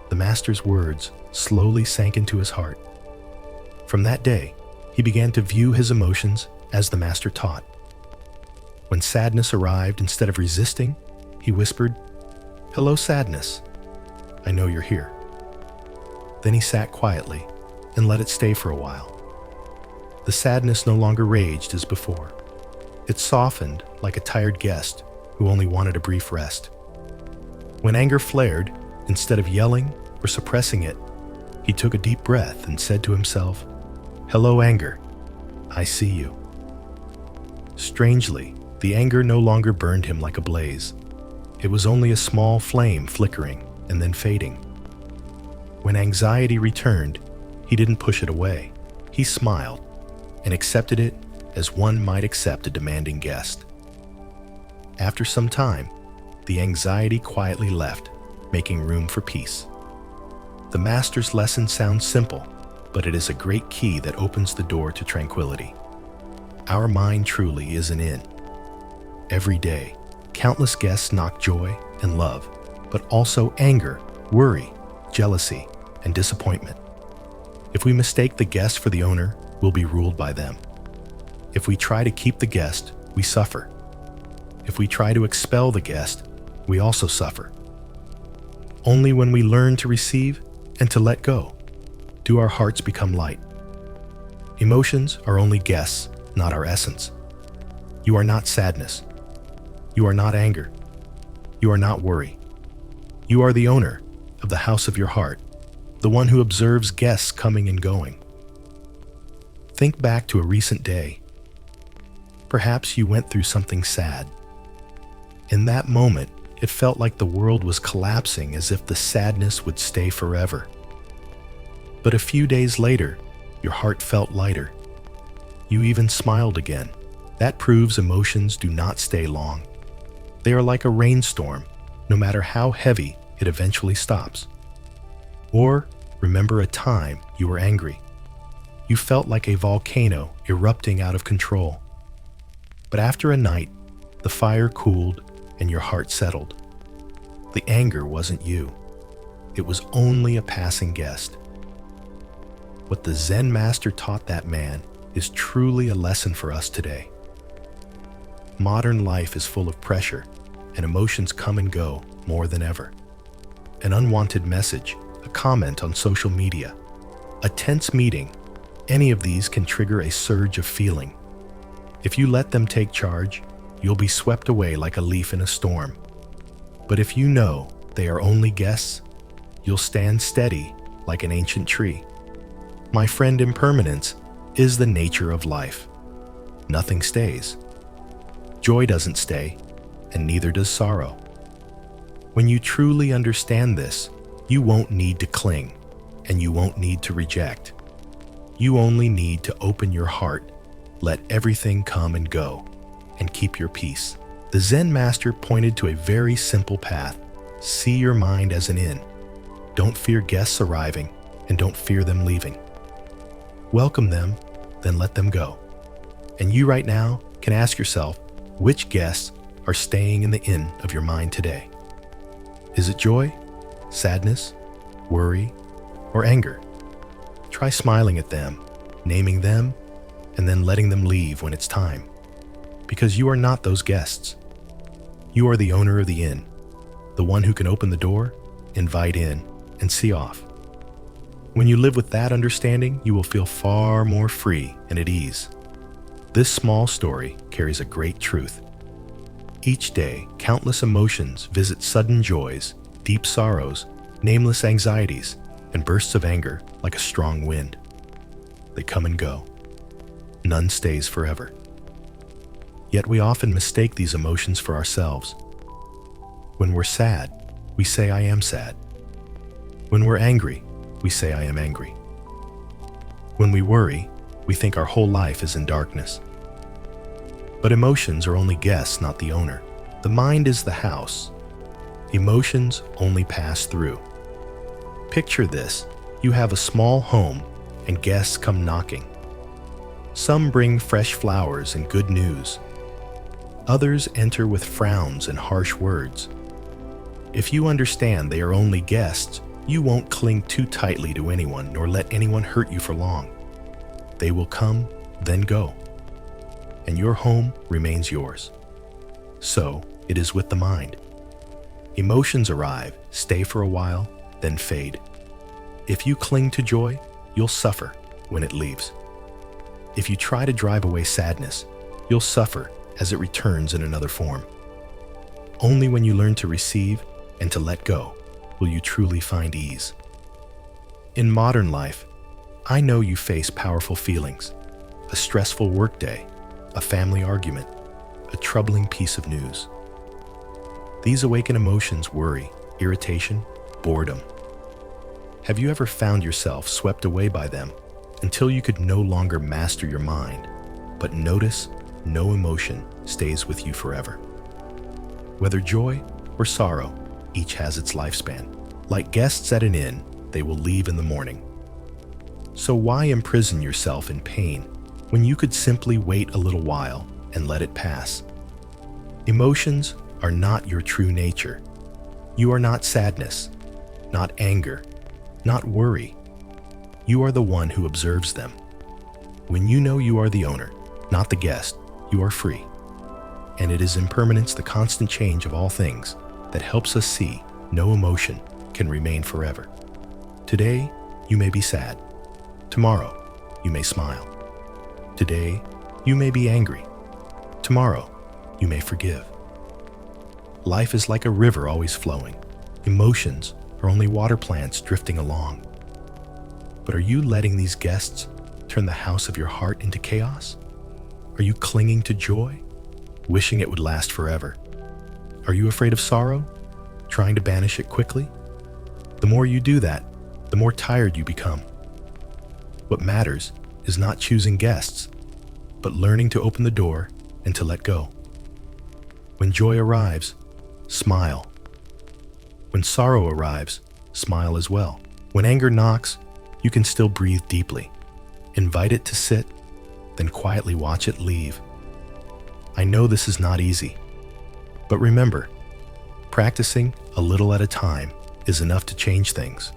The master's words slowly sank into his heart. From that day, he began to view his emotions as the master taught. When sadness arrived, instead of resisting, he whispered, "Hello, sadness. I know you're here." Then he sat quietly and let it stay for a while. The sadness no longer raged as before. It softened like a tired guest who only wanted a brief rest. When anger flared, instead of yelling or suppressing it, he took a deep breath and said to himself, "Hello, anger. I see you." Strangely, the anger no longer burned him like a blaze. It was only a small flame flickering and then fading. When anxiety returned, he didn't push it away. He smiled and accepted it as one might accept a demanding guest. After some time, the anxiety quietly left, making room for peace. The master's lesson sounds simple, but it is a great key that opens the door to tranquility. Our mind truly is an inn. Every day, countless guests knock joy and love, but also anger, worry, jealousy, and disappointment. If we mistake the guest for the owner, we'll be ruled by them. If we try to keep the guest, we suffer. If we try to expel the guest, we also suffer. Only when we learn to receive and to let go do our hearts become light. Emotions are only guests, not our essence. You are not sadness. You are not anger. You are not worry. You are the owner of the house of your heart, the one who observes guests coming and going. Think back to a recent day. Perhaps you went through something sad. In that moment, it felt like the world was collapsing, as if the sadness would stay forever. But a few days later, your heart felt lighter. You even smiled again. That proves emotions do not stay long. They are like a rainstorm. No matter how heavy, it eventually stops. Or remember a time you were angry. You felt like a volcano erupting out of control. But after a night, the fire cooled and your heart settled. The anger wasn't you. It was only a passing guest. What the Zen master taught that man is truly a lesson for us today. Modern life is full of pressure, and emotions come and go more than ever. An unwanted message, a comment on social media, a tense meeting, any of these can trigger a surge of feeling. If you let them take charge, you'll be swept away like a leaf in a storm. But if you know they are only guests, you'll stand steady like an ancient tree. My friend, impermanence is the nature of life. Nothing stays. Joy doesn't stay, and neither does sorrow. When you truly understand this, you won't need to cling, and you won't need to reject. You only need to open your heart, let everything come and go, and keep your peace. The Zen master pointed to a very simple path. See your mind as an inn. Don't fear guests arriving, and don't fear them leaving. Welcome them, then let them go. And you right now can ask yourself, which guests are staying in the inn of your mind today? Is it joy, sadness, worry, or anger? Try smiling at them, naming them, and then letting them leave when it's time. Because you are not those guests. You are the owner of the inn, the one who can open the door, invite in, and see off. When you live with that understanding, you will feel far more free and at ease. This small story carries a great truth. Each day, countless emotions visit sudden joys, deep sorrows, nameless anxieties, and bursts of anger like a strong wind. They come and go. None stays forever. Yet we often mistake these emotions for ourselves. When we're sad, we say, "I am sad." When we're angry, we say, "I am angry." When we worry, we think our whole life is in darkness. But emotions are only guests, not the owner. The mind is the house. Emotions only pass through. Picture this. You have a small home and guests come knocking. Some bring fresh flowers and good news. Others enter with frowns and harsh words. If you understand they are only guests, you won't cling too tightly to anyone nor let anyone hurt you for long. They will come, then go, and your home remains yours. So it is with the mind. Emotions arrive, stay for a while, then fade. If you cling to joy, you'll suffer when it leaves. If you try to drive away sadness, you'll suffer as it returns in another form. Only when you learn to receive and to let go will you truly find ease. In modern life, I know you face powerful feelings, a stressful workday, a family argument, a troubling piece of news. These awaken emotions worry, irritation, boredom. Have you ever found yourself swept away by them until you could no longer master your mind, but notice no emotion stays with you forever? Whether joy or sorrow, each has its lifespan. Like guests at an inn, they will leave in the morning. So why imprison yourself in pain when you could simply wait a little while and let it pass? Emotions are not your true nature. You are not sadness, not anger, not worry. You are the one who observes them. When you know you are the owner, not the guest, you are free. And it is impermanence, the constant change of all things, that helps us see no emotion can remain forever. Today, you may be sad. Tomorrow, you may smile. Today, you may be angry. Tomorrow, you may forgive. Life is like a river always flowing. Emotions are only water plants drifting along. But are you letting these guests turn the house of your heart into chaos? Are you clinging to joy, wishing it would last forever? Are you afraid of sorrow, trying to banish it quickly? The more you do that, the more tired you become. What matters is not choosing guests, but learning to open the door and to let go. When joy arrives, smile. When sorrow arrives, smile as well. When anger knocks, you can still breathe deeply. Invite it to sit, then quietly watch it leave. I know this is not easy, but remember, practicing a little at a time is enough to change things.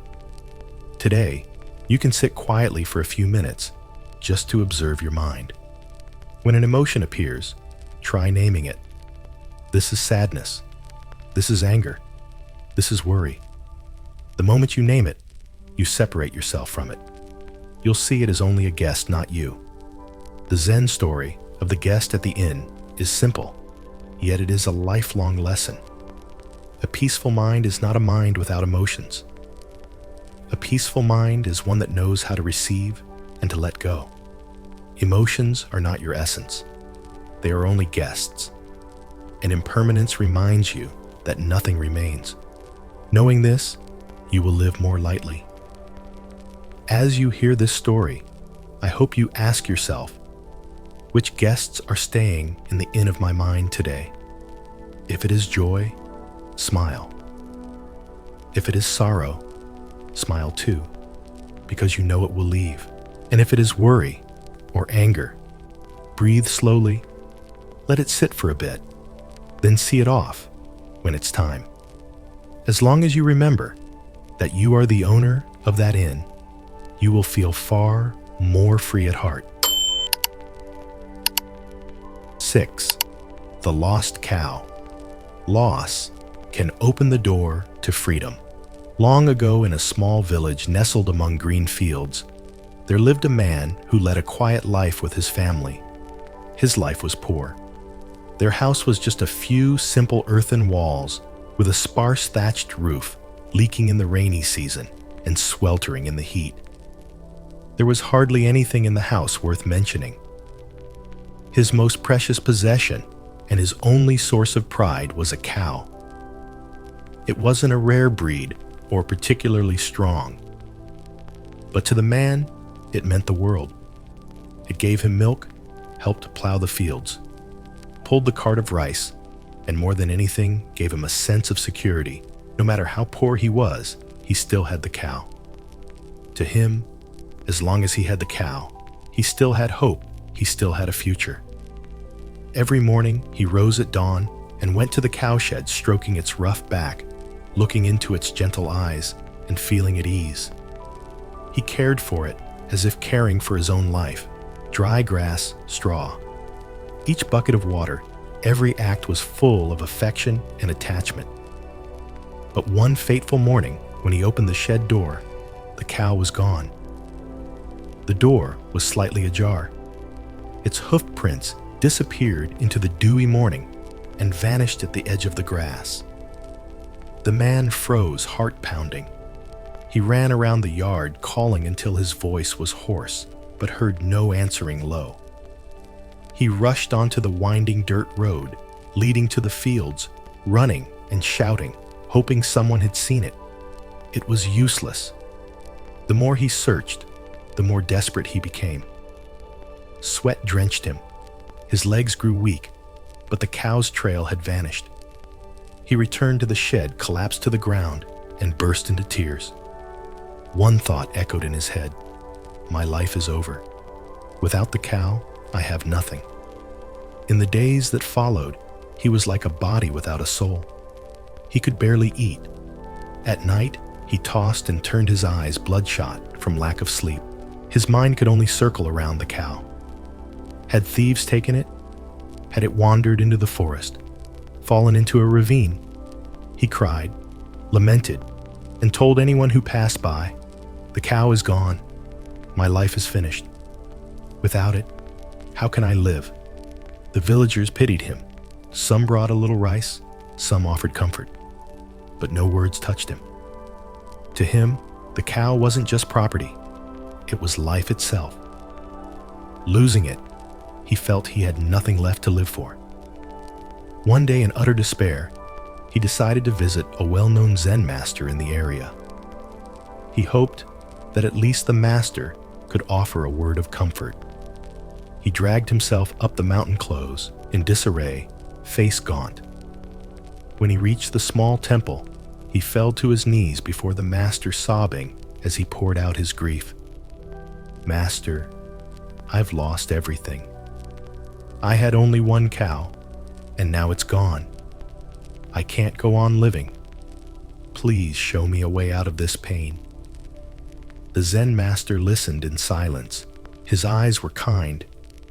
Today, you can sit quietly for a few minutes just to observe your mind. When an emotion appears, try naming it. This is sadness. This is anger. This is worry. The moment you name it, you separate yourself from it. You'll see it as only a guest, not you. The Zen story of the guest at the inn is simple, yet it is a lifelong lesson. A peaceful mind is not a mind without emotions. A peaceful mind is one that knows how to receive and to let go. Emotions are not your essence. They are only guests. And impermanence reminds you that nothing remains. Knowing this, you will live more lightly. As you hear this story, I hope you ask yourself, which guests are staying in the inn of my mind today? If it is joy, smile. If it is sorrow, smile too, because you know it will leave. And if it is worry or anger, Breathe slowly. Let it sit for a bit. Then see it off when it's time. As long as you remember that you are the owner of that inn, you will feel far more free at heart. 6. The lost cow. Loss can open the door to freedom. Long ago, in a small village nestled among green fields, there lived a man who led a quiet life with his family. His life was poor. Their house was just a few simple earthen walls with a sparse thatched roof, leaking in the rainy season and sweltering in the heat. There was hardly anything in the house worth mentioning. His most precious possession and his only source of pride was a cow. It wasn't a rare breed or particularly strong, but to the man, it meant the world. It gave him milk, helped plow the fields, pulled the cart of rice, and more than anything, gave him a sense of security. No matter how poor he was, he still had the cow. To him, as long as he had the cow, he still had hope, he still had a future. Every morning, he rose at dawn and went to the cowshed, stroking its rough back, looking into its gentle eyes, and feeling at ease. He cared for it as if caring for his own life. Dry grass, straw. Each bucket of water, every act was full of affection and attachment. But one fateful morning, when he opened the shed door, the cow was gone. The door was slightly ajar. Its hoof prints disappeared into the dewy morning and vanished at the edge of the grass. The man froze, heart pounding. He ran around the yard, calling until his voice was hoarse, but heard no answering low. He rushed onto the winding dirt road, leading to the fields, running and shouting, hoping someone had seen it. It was useless. The more he searched, the more desperate he became. Sweat drenched him. His legs grew weak, but the cow's trail had vanished. He returned to the shed, collapsed to the ground, and burst into tears. One thought echoed in his head: my life is over. Without the cow, I have nothing. In the days that followed, he was like a body without a soul. He could barely eat. At night, he tossed and turned his eyes bloodshot from lack of sleep. His mind could only circle around the cow. Had thieves taken it? Had it wandered into the forest, fallen into a ravine? He cried, lamented, and told anyone who passed by, "The cow is gone. My life is finished. Without it, how can I live?" The villagers pitied him. Some brought a little rice, some offered comfort, but no words touched him. To him, the cow wasn't just property. It was life itself. Losing it, he felt he had nothing left to live for. One day, in utter despair, he decided to visit a well-known Zen master in the area. He hoped that at least the master could offer a word of comfort. He dragged himself up the mountain close, in disarray, face gaunt. When he reached the small temple, he fell to his knees before the master, sobbing as he poured out his grief. "Master, I've lost everything. I had only one cow, and now it's gone. I can't go on living. Please show me a way out of this pain." The Zen master listened in silence. His eyes were kind,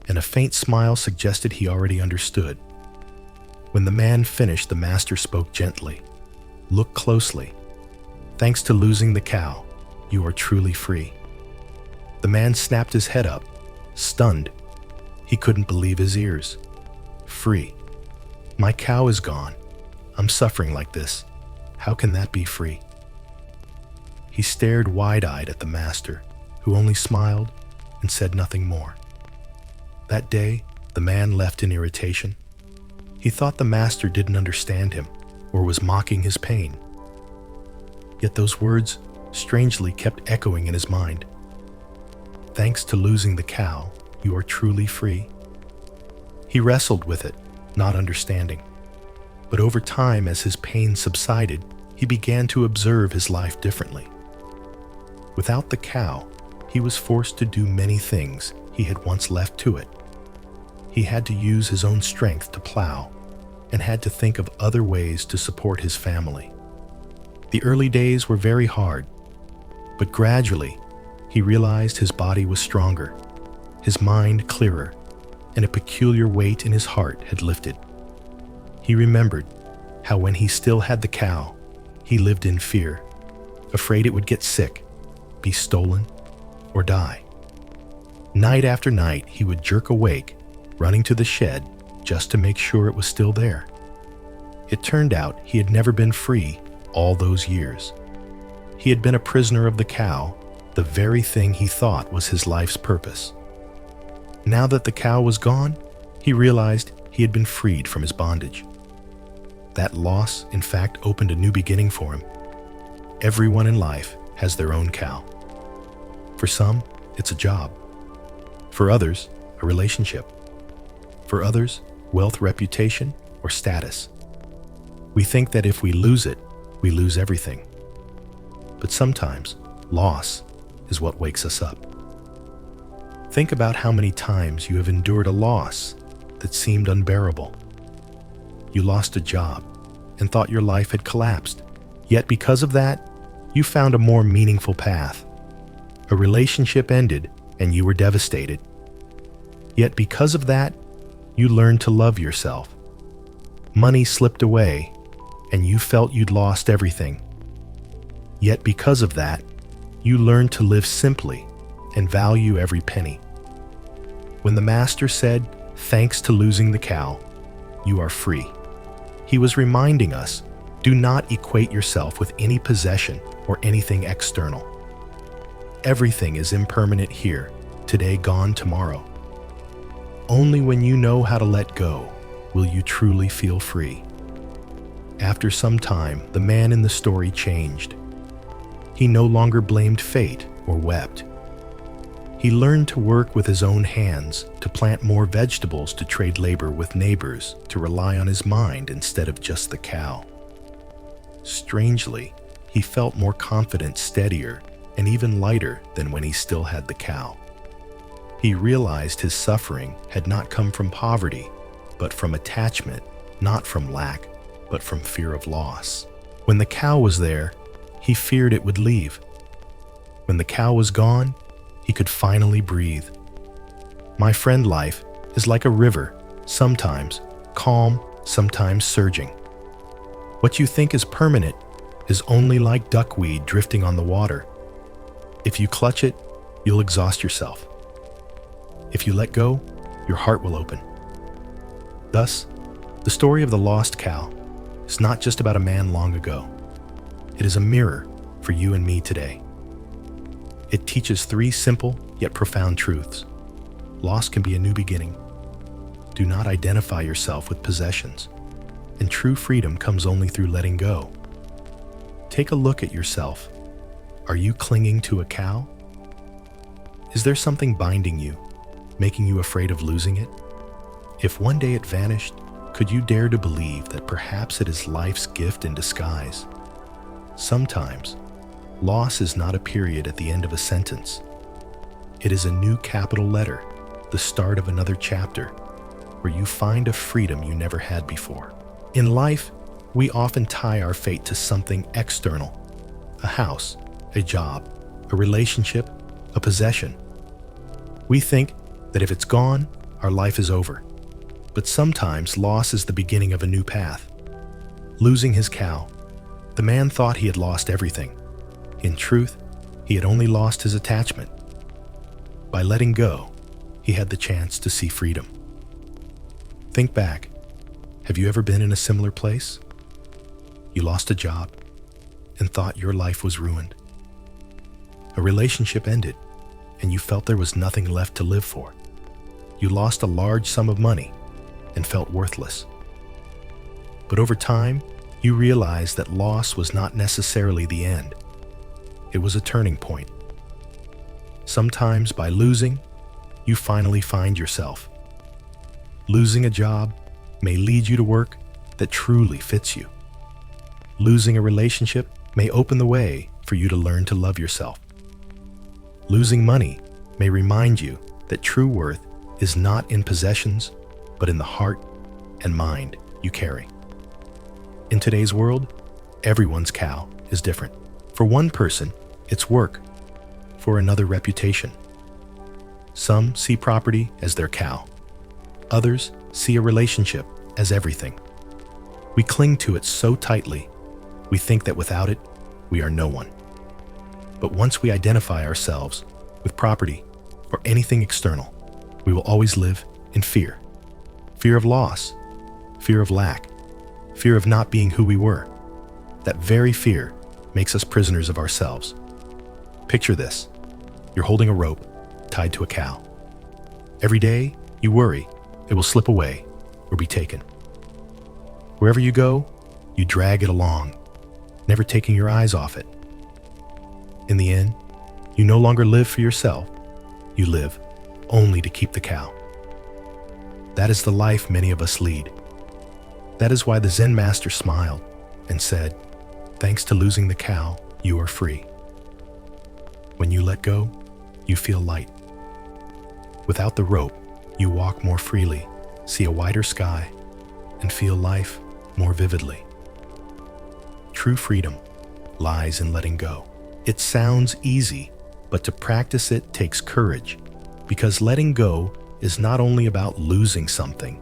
and a faint smile suggested he already understood. When the man finished, the master spoke gently. "Look closely. Thanks to losing the cow, you are truly free." The man snapped his head up, stunned. He couldn't believe his ears. "Free? My cow is gone. I'm suffering like this. How can that be free?" He stared wide-eyed at the master, who only smiled and said nothing more. That day, the man left in irritation. He thought the master didn't understand him or was mocking his pain. Yet those words strangely kept echoing in his mind. "Thanks to losing the cow, you are truly free." He wrestled with it, not understanding. But over time, as his pain subsided, he began to observe his life differently. Without the cow, he was forced to do many things he had once left to it. He had to use his own strength to plow and had to think of other ways to support his family. The early days were very hard, but gradually he realized his body was stronger, his mind clearer, and a peculiar weight in his heart had lifted. He remembered how when he still had the cow, he lived in fear, afraid it would get sick, be stolen, or die. Night after night, he would jerk awake, running to the shed just to make sure it was still there. It turned out he had never been free all those years. He had been a prisoner of the cow, the very thing he thought was his life's purpose. Now that the cow was gone, he realized he had been freed from his bondage. That loss, in fact, opened a new beginning for him. Everyone in life has their own cow. For some, it's a job. For others, a relationship. For others, wealth, reputation, or status. We think that if we lose it, we lose everything. But sometimes, loss is what wakes us up. Think about how many times you have endured a loss that seemed unbearable. You lost a job and thought your life had collapsed. Yet because of that, you found a more meaningful path. A relationship ended and you were devastated. Yet because of that, you learned to love yourself. Money slipped away and you felt you'd lost everything. Yet because of that, you learned to live simply and value every penny. When the master said, "Thanks to losing the cow, you are free," he was reminding us, do not equate yourself with any possession or anything external. Everything is impermanent here, today gone tomorrow. Only when you know how to let go will you truly feel free. After some time, the man in the story changed. He no longer blamed fate or wept. He learned to work with his own hands, to plant more vegetables, to trade labor with neighbors, to rely on his mind instead of just the cow. Strangely, he felt more confident, steadier, and even lighter than when he still had the cow. He realized his suffering had not come from poverty, but from attachment, not from lack, but from fear of loss. When the cow was there, he feared it would leave. When the cow was gone, he could finally breathe. My friend, life is like a river, sometimes calm, sometimes surging. What you think is permanent is only like duckweed drifting on the water. If you clutch it, you'll exhaust yourself. If you let go, your heart will open. Thus, the story of the lost cow is not just about a man long ago. It is a mirror for you and me today. It teaches 3 simple yet profound truths. Loss can be a new beginning. Do not identify yourself with possessions. And true freedom comes only through letting go. Take a look at yourself. Are you clinging to a cow? Is there something binding you, making you afraid of losing it? If one day it vanished, could you dare to believe that perhaps it is life's gift in disguise? Sometimes, loss is not a period at the end of a sentence. It is a new capital letter, the start of another chapter, where you find a freedom you never had before. In life, we often tie our fate to something external: a house, a job, a relationship, a possession. We think that if it's gone, our life is over. But sometimes loss is the beginning of a new path. Losing his cow, the man thought he had lost everything. In truth, he had only lost his attachment. By letting go, he had the chance to see freedom. Think back. Have you ever been in a similar place? You lost a job and thought your life was ruined. A relationship ended and you felt there was nothing left to live for. You lost a large sum of money and felt worthless. But over time, you realized that loss was not necessarily the end. It was a turning point. Sometimes by losing, you finally find yourself. Losing a job may lead you to work that truly fits you. Losing a relationship may open the way for you to learn to love yourself. Losing money may remind you that true worth is not in possessions, but in the heart and mind you carry. In today's world, everyone's cow is different. For one person, it's work. For another, reputation. Some see property as their cow. Others see a relationship as everything. We cling to it so tightly, we think that without it, we are no one. But once we identify ourselves with property or anything external, we will always live in fear. Fear of loss, fear of lack, fear of not being who we were. That very fear makes us prisoners of ourselves. Picture this. You're holding a rope tied to a cow. Every day, you worry it will slip away or be taken. Wherever you go, you drag it along, never taking your eyes off it. In the end, you no longer live for yourself. You live only to keep the cow. That is the life many of us lead. That is why the Zen master smiled and said, "Thanks to losing the cow, you are free." When you let go, you feel light. Without the rope, you walk more freely, see a wider sky, and feel life more vividly. True freedom lies in letting go. It sounds easy, but to practice it takes courage, because letting go is not only about losing something,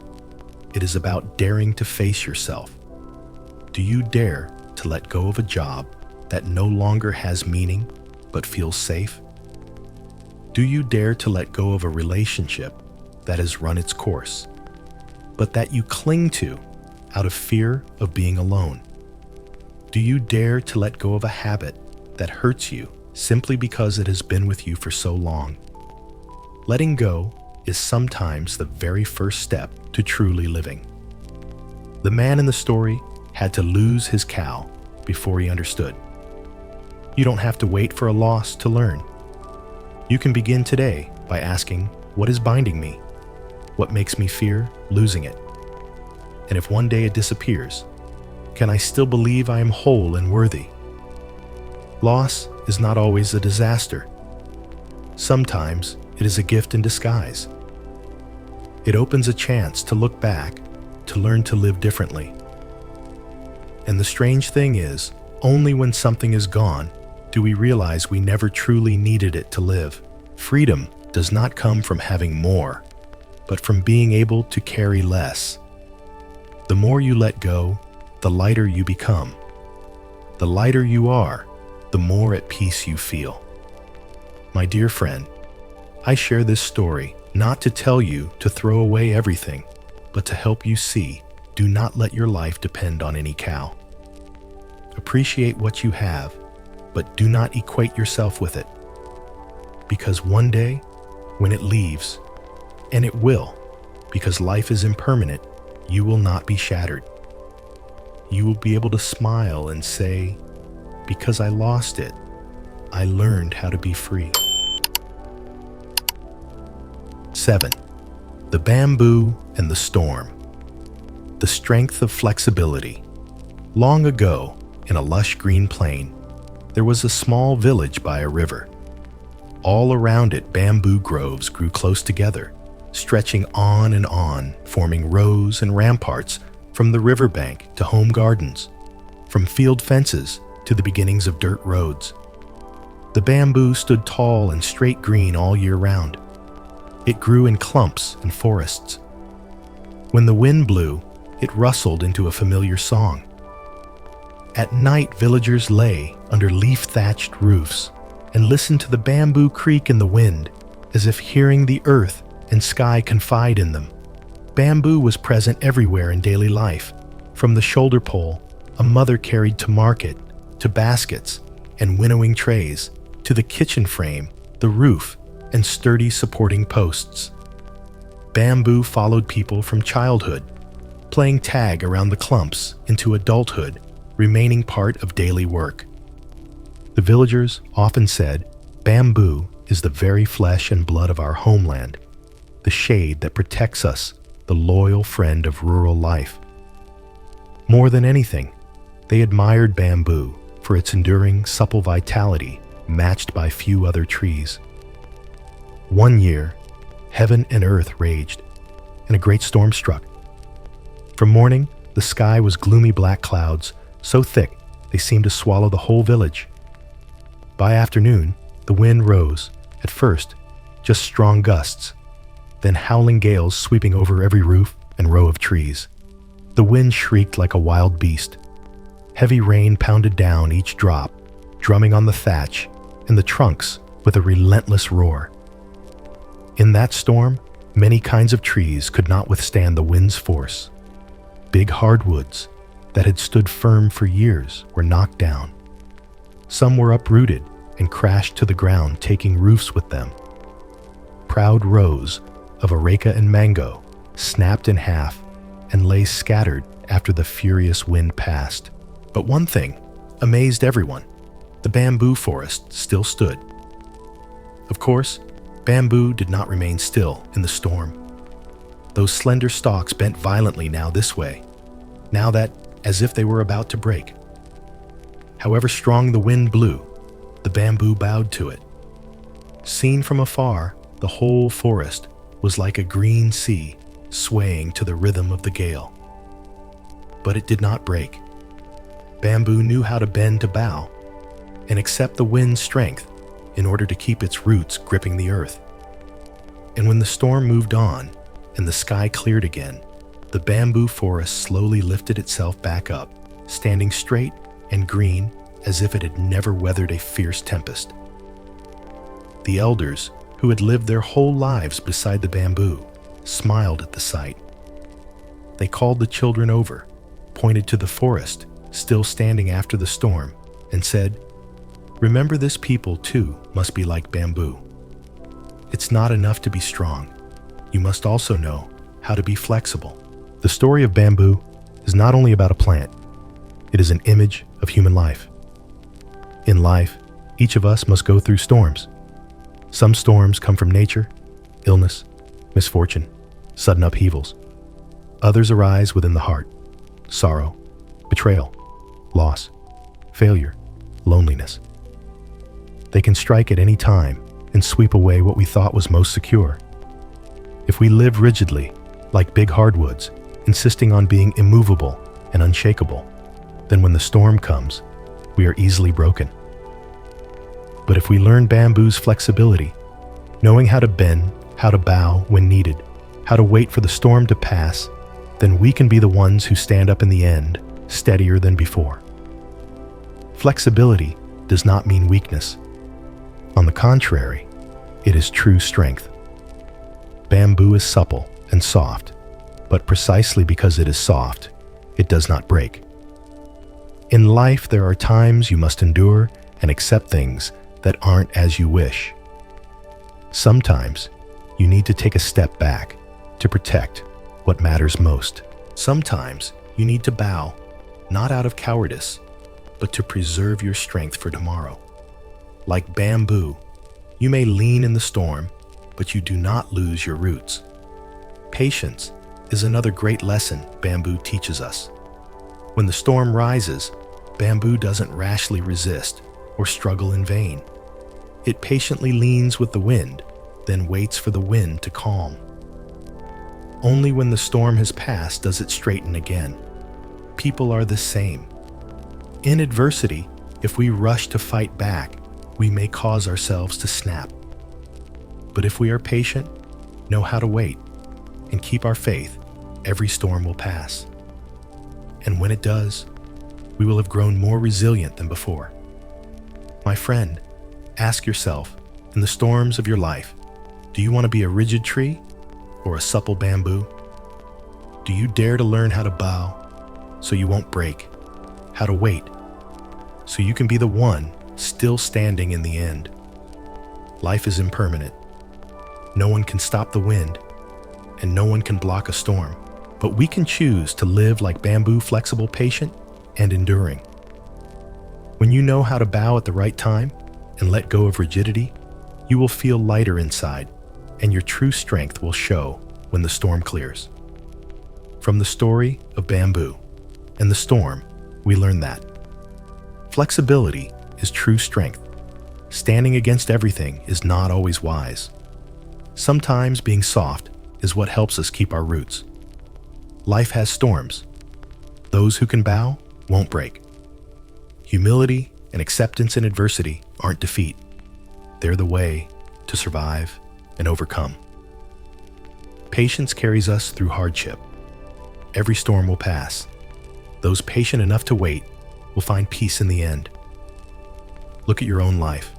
it is about daring to face yourself. Do you dare to let go of a job that no longer has meaning but feels safe? Do you dare to let go of a relationship that has run its course, but that you cling to out of fear of being alone? Do you dare to let go of a habit that hurts you simply because it has been with you for so long? Letting go is sometimes the very first step to truly living. The man in the story had to lose his cow before he understood. You don't have to wait for a loss to learn. You can begin today by asking, what is binding me? What makes me fear losing it? And if one day it disappears, can I still believe I am whole and worthy? Loss is not always a disaster. Sometimes it is a gift in disguise. It opens a chance to look back, to learn to live differently. And the strange thing is, only when something is gone do we realize we never truly needed it to live. Freedom does not come from having more, but from being able to carry less. The more you let go, the lighter you become. The lighter you are, the more at peace you feel. My dear friend, I share this story not to tell you to throw away everything, but to help you see, do not let your life depend on any cow. Appreciate what you have, but do not equate yourself with it. Because one day, when it leaves, and it will, because life is impermanent, you will not be shattered. You will be able to smile and say, because I lost it, I learned how to be free. 7. The bamboo and the storm. The strength of flexibility. Long ago, in a lush green plain, there was a small village by a river. All around it, bamboo groves grew close together, stretching on and on, forming rows and ramparts from the riverbank to home gardens, from field fences to the beginnings of dirt roads. The bamboo stood tall and straight green all year round. It grew in clumps and forests. When the wind blew, it rustled into a familiar song. At night, villagers lay under leaf-thatched roofs and listened to the bamboo creak in the wind, as if hearing the earth and sky confide in them. Bamboo was present everywhere in daily life, from the shoulder pole a mother carried to market, to baskets and winnowing trays, to the kitchen frame, the roof, and sturdy supporting posts. Bamboo followed people from childhood, playing tag around the clumps into adulthood, remaining part of daily work. The villagers often said, bamboo is the very flesh and blood of our homeland, the shade that protects us, the loyal friend of rural life. More than anything, they admired bamboo for its enduring, supple vitality matched by few other trees. One year, heaven and earth raged, and a great storm struck. From morning, the sky was gloomy black clouds, so thick they seemed to swallow the whole village. By afternoon, the wind rose, at first just strong gusts, then howling gales sweeping over every roof and row of trees. The wind shrieked like a wild beast. Heavy rain pounded down each drop, drumming on the thatch and the trunks with a relentless roar. In that storm, many kinds of trees could not withstand the wind's force. Big hardwoods that had stood firm for years were knocked down. Some were uprooted and crashed to the ground, taking roofs with them. Proud rows of areca and mango snapped in half and lay scattered after the furious wind passed. But one thing amazed everyone: the bamboo forest still stood. Of course, bamboo did not remain still in the storm. Those slender stalks bent violently now this way, now that, as if they were about to break. However strong the wind blew, the bamboo bowed to it. Seen from afar, the whole forest was like a green sea swaying to the rhythm of the gale. But it did not break. Bamboo knew how to bend to bow and accept the wind's strength in order to keep its roots gripping the earth. And when the storm moved on and the sky cleared again, the bamboo forest slowly lifted itself back up, standing straight and green as if it had never weathered a fierce tempest. The elders, who had lived their whole lives beside the bamboo, smiled at the sight. They called the children over, pointed to the forest still standing after the storm, and said, "Remember, this people too must be like bamboo. It's not enough to be strong. You must also know how to be flexible." The story of bamboo is not only about a plant, it is an image of human life. In life, each of us must go through storms. Some storms come from nature, illness, misfortune, sudden upheavals. Others arise within the heart: sorrow, betrayal, loss, failure, loneliness. They can strike at any time and sweep away what we thought was most secure. If we live rigidly, like big hardwoods, insisting on being immovable and unshakable, then when the storm comes, we are easily broken. But if we learn bamboo's flexibility, knowing how to bend, how to bow when needed, how to wait for the storm to pass, then we can be the ones who stand up in the end, steadier than before. Flexibility does not mean weakness. On the contrary, it is true strength. Bamboo is supple and soft, but precisely because it is soft, it does not break. In life, there are times you must endure and accept things that aren't as you wish. Sometimes, you need to take a step back to protect what matters most. Sometimes, you need to bow, not out of cowardice, but to preserve your strength for tomorrow. Like bamboo, you may lean in the storm, but you do not lose your roots. Patience is another great lesson bamboo teaches us. When the storm rises, bamboo doesn't rashly resist or struggle in vain. It patiently leans with the wind, then waits for the wind to calm. Only when the storm has passed does it straighten again. People are the same. In adversity, if we rush to fight back, we may cause ourselves to snap. But if we are patient, know how to wait, and keep our faith, every storm will pass. And when it does, we will have grown more resilient than before. My friend, ask yourself, in the storms of your life, do you want to be a rigid tree or a supple bamboo? Do you dare to learn how to bow so you won't break, how to wait so you can be the one still standing in the end? Life is impermanent. No one can stop the wind, and no one can block a storm. But we can choose to live like bamboo, flexible, patient, and enduring. When you know how to bow at the right time and let go of rigidity, you will feel lighter inside, and your true strength will show when the storm clears. From the story of bamboo and the storm, we learn that flexibility is true strength. Standing against everything is not always wise. Sometimes being soft is what helps us keep our roots. Life has storms. Those who can bow won't break. Humility and acceptance in adversity aren't defeat. They're the way to survive and overcome. Patience carries us through hardship. Every storm will pass. Those patient enough to wait will find peace in the end. Look at your own life.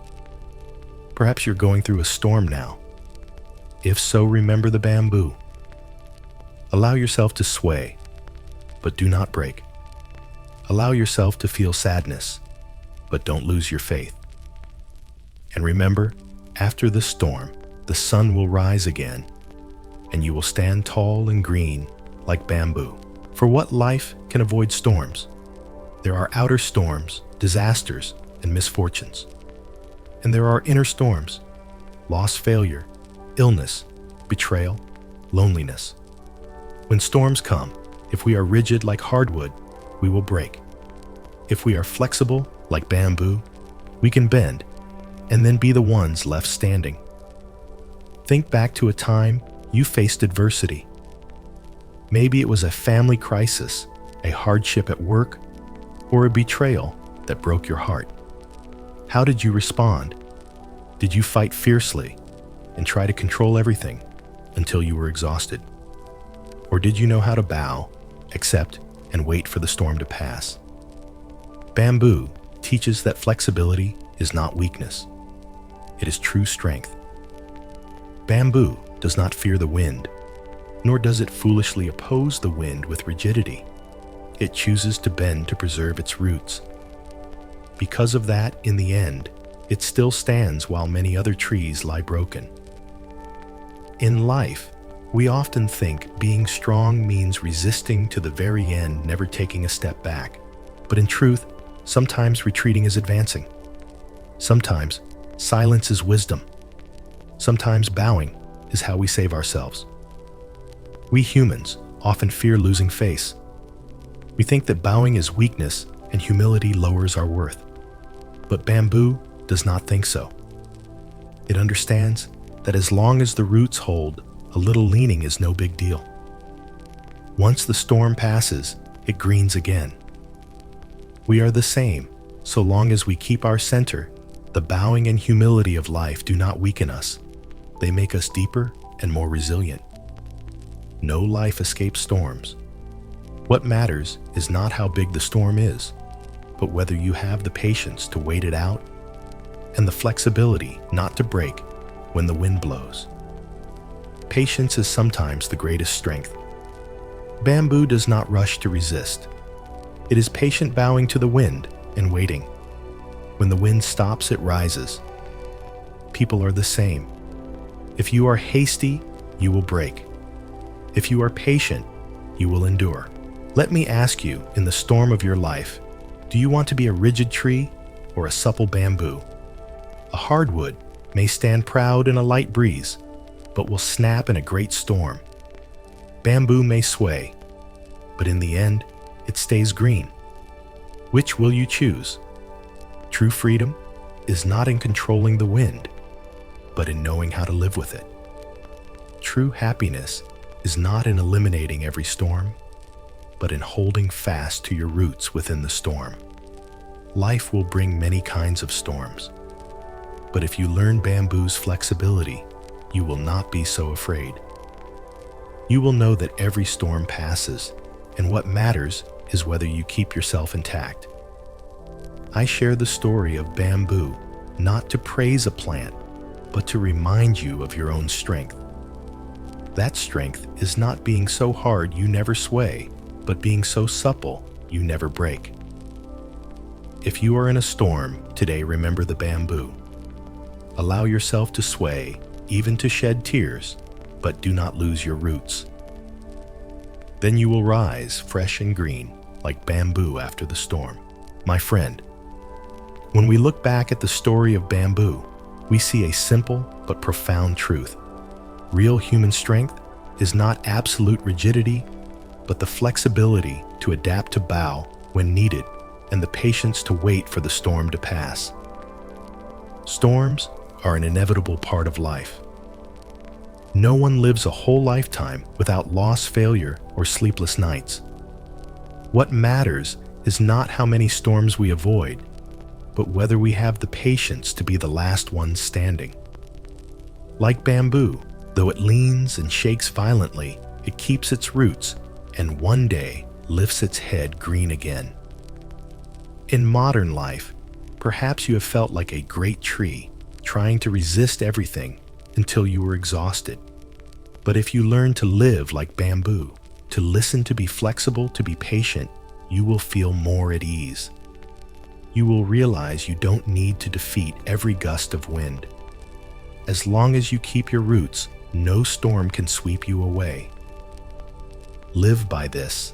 Perhaps you're going through a storm now. If so, remember the bamboo. Allow yourself to sway, but do not break. Allow yourself to feel sadness, but don't lose your faith. And remember, after the storm, the sun will rise again, and you will stand tall and green like bamboo. For what life can avoid storms? There are outer storms, disasters, and misfortunes. And there are inner storms, loss, failure, illness, betrayal, loneliness. When storms come, if we are rigid like hardwood, we will break. If we are flexible like bamboo, we can bend and then be the ones left standing. Think back to a time you faced adversity. Maybe it was a family crisis, a hardship at work, or a betrayal that broke your heart. How did you respond? Did you fight fiercely and try to control everything until you were exhausted? Or did you know how to bow, accept, and wait for the storm to pass? Bamboo teaches that flexibility is not weakness. It is true strength. Bamboo does not fear the wind, nor does it foolishly oppose the wind with rigidity. It chooses to bend to preserve its roots. Because of that, in the end, it still stands while many other trees lie broken. In life, we often think being strong means resisting to the very end, never taking a step back. But in truth, sometimes retreating is advancing. Sometimes silence is wisdom. Sometimes bowing is how we save ourselves. We humans often fear losing face. We think that bowing is weakness and humility lowers our worth. But bamboo does not think so. It understands that as long as the roots hold, a little leaning is no big deal. Once the storm passes, it greens again. We are the same, so long as we keep our center. The bowing and humility of life do not weaken us. They make us deeper and more resilient. No life escapes storms. What matters is not how big the storm is, but whether you have the patience to wait it out and the flexibility not to break when the wind blows. Patience is sometimes the greatest strength. Bamboo does not rush to resist. It is patient, bowing to the wind and waiting. When the wind stops, it rises. People are the same. If you are hasty, you will break. If you are patient, you will endure. Let me ask you, in the storm of your life, do you want to be a rigid tree or a supple bamboo? A hardwood may stand proud in a light breeze, but will snap in a great storm. Bamboo may sway, but in the end, it stays green. Which will you choose? True freedom is not in controlling the wind, but in knowing how to live with it. True happiness is not in eliminating every storm, but in holding fast to your roots within the storm. Life will bring many kinds of storms, but if you learn bamboo's flexibility, you will not be so afraid. You will know that every storm passes, and what matters is whether you keep yourself intact. I share the story of bamboo not to praise a plant, but to remind you of your own strength. That strength is not being so hard you never sway, but being so supple you never break. If you are in a storm, today remember the bamboo. Allow yourself to sway, even to shed tears, but do not lose your roots. Then you will rise fresh and green, like bamboo after the storm. My friend, when we look back at the story of bamboo, we see a simple but profound truth. Real human strength is not absolute rigidity, but the flexibility to adapt to bow when needed and the patience to wait for the storm to pass. Storms are an inevitable part of life. No one lives a whole lifetime without loss, failure, or sleepless nights. What matters is not how many storms we avoid, but whether we have the patience to be the last ones standing. Like bamboo, though it leans and shakes violently, it keeps its roots and one day lifts its head green again. In modern life, perhaps you have felt like a great tree, trying to resist everything until you were exhausted. But if you learn to live like bamboo, to listen, to be flexible, to be patient, you will feel more at ease. You will realize you don't need to defeat every gust of wind. As long as you keep your roots, no storm can sweep you away. Live by this,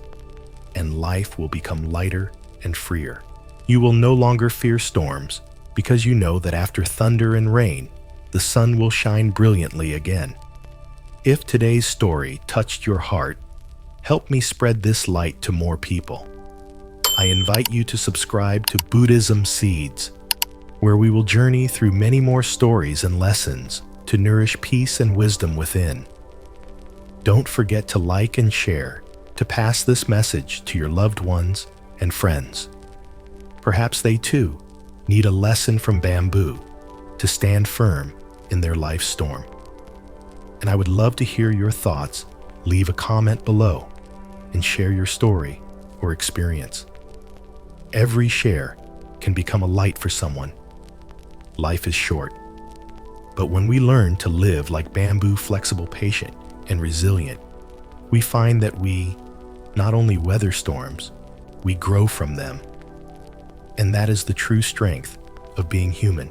and life will become lighter and freer. You will no longer fear storms because you know that after thunder and rain, the sun will shine brilliantly again. If today's story touched your heart, help me spread this light to more people. I invite you to subscribe to Buddhism Seeds, where we will journey through many more stories and lessons to nourish peace and wisdom within. Don't forget to like and share to pass this message to your loved ones and friends. Perhaps they too need a lesson from bamboo to stand firm in their life's storm. And I would love to hear your thoughts. Leave a comment below and share your story or experience. Every share can become a light for someone. Life is short, but when we learn to live like bamboo, flexible, patient, and resilient, we find that we not only weather storms, we grow from them. And that is the true strength of being human.